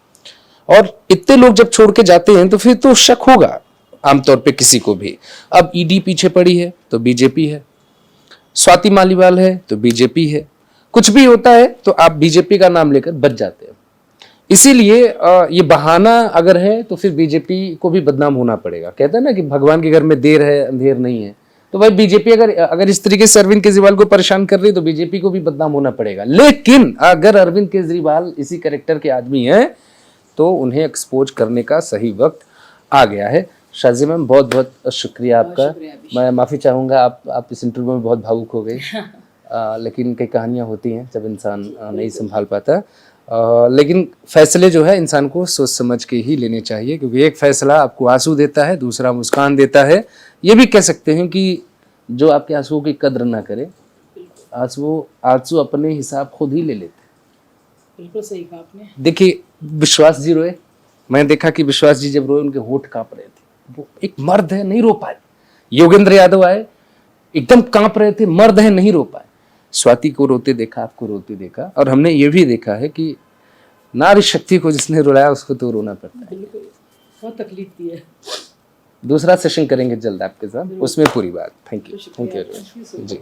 और इतने लोग जब छोड़ के जाते हैं तो फिर तो शक होगा आमतौर पे किसी को भी। अब ईडी पीछे पड़ी है तो बीजेपी है, स्वाति मालीवाल है तो बीजेपी है, कुछ भी होता है तो आप बीजेपी का नाम लेकर बच जाते हैं। इसीलिए ये बहाना अगर है तो फिर बीजेपी को भी बदनाम होना पड़ेगा। कहते हैं ना कि भगवान के घर में देर है अंधेर नहीं है, तो भाई बीजेपी अगर इस तरीके से अरविंद केजरीवाल को परेशान कर रही है तो बीजेपी को भी बदनाम होना पड़ेगा। लेकिन अगर अरविंद केजरीवाल इसी कैरेक्टर के आदमी हैं तो उन्हें एक्सपोज करने का सही वक्त आ गया है। शाज़िया मैम, बहुत बहुत शुक्रिया आपका। मैं माफ़ी चाहूँगा, आप इस इंटरव्यू में बहुत भावुक हो गई। लेकिन कई कहानियाँ होती हैं जब इंसान नहीं संभाल पाता। लेकिन फैसले जो है इंसान को सोच समझ के ही लेने चाहिए, क्योंकि एक फैसला आपको आंसू देता है, दूसरा मुस्कान देता है। ये भी कह सकते हैं कि जो आपके आंसुओं की कद्र ना करे, आंसू अपने हिसाब खुद ही ले लेते। बिल्कुल सही कहा आपने। देखिए, विश्वास जी रोए, मैंने देखा कि विश्वास जी जब रोए उनके होंठ कांप रहे थे। वो एक मर्द है, नहीं रो पाए। योगेंद्र यादव आए, एकदम कांप रहे थे, मर्द है, नहीं रो पाए। स्वाति को रोते देखा, आपको रोते देखा, और हमने ये भी देखा है कि नारी शक्ति को जिसने रुलाया उसको तो रोना पड़ता है। बिल्कुल, बहुत तकलीफ दी है। दूसरा सेशन करेंगे जल्द आपके साथ, उसमें पूरी बात। Thank you ji.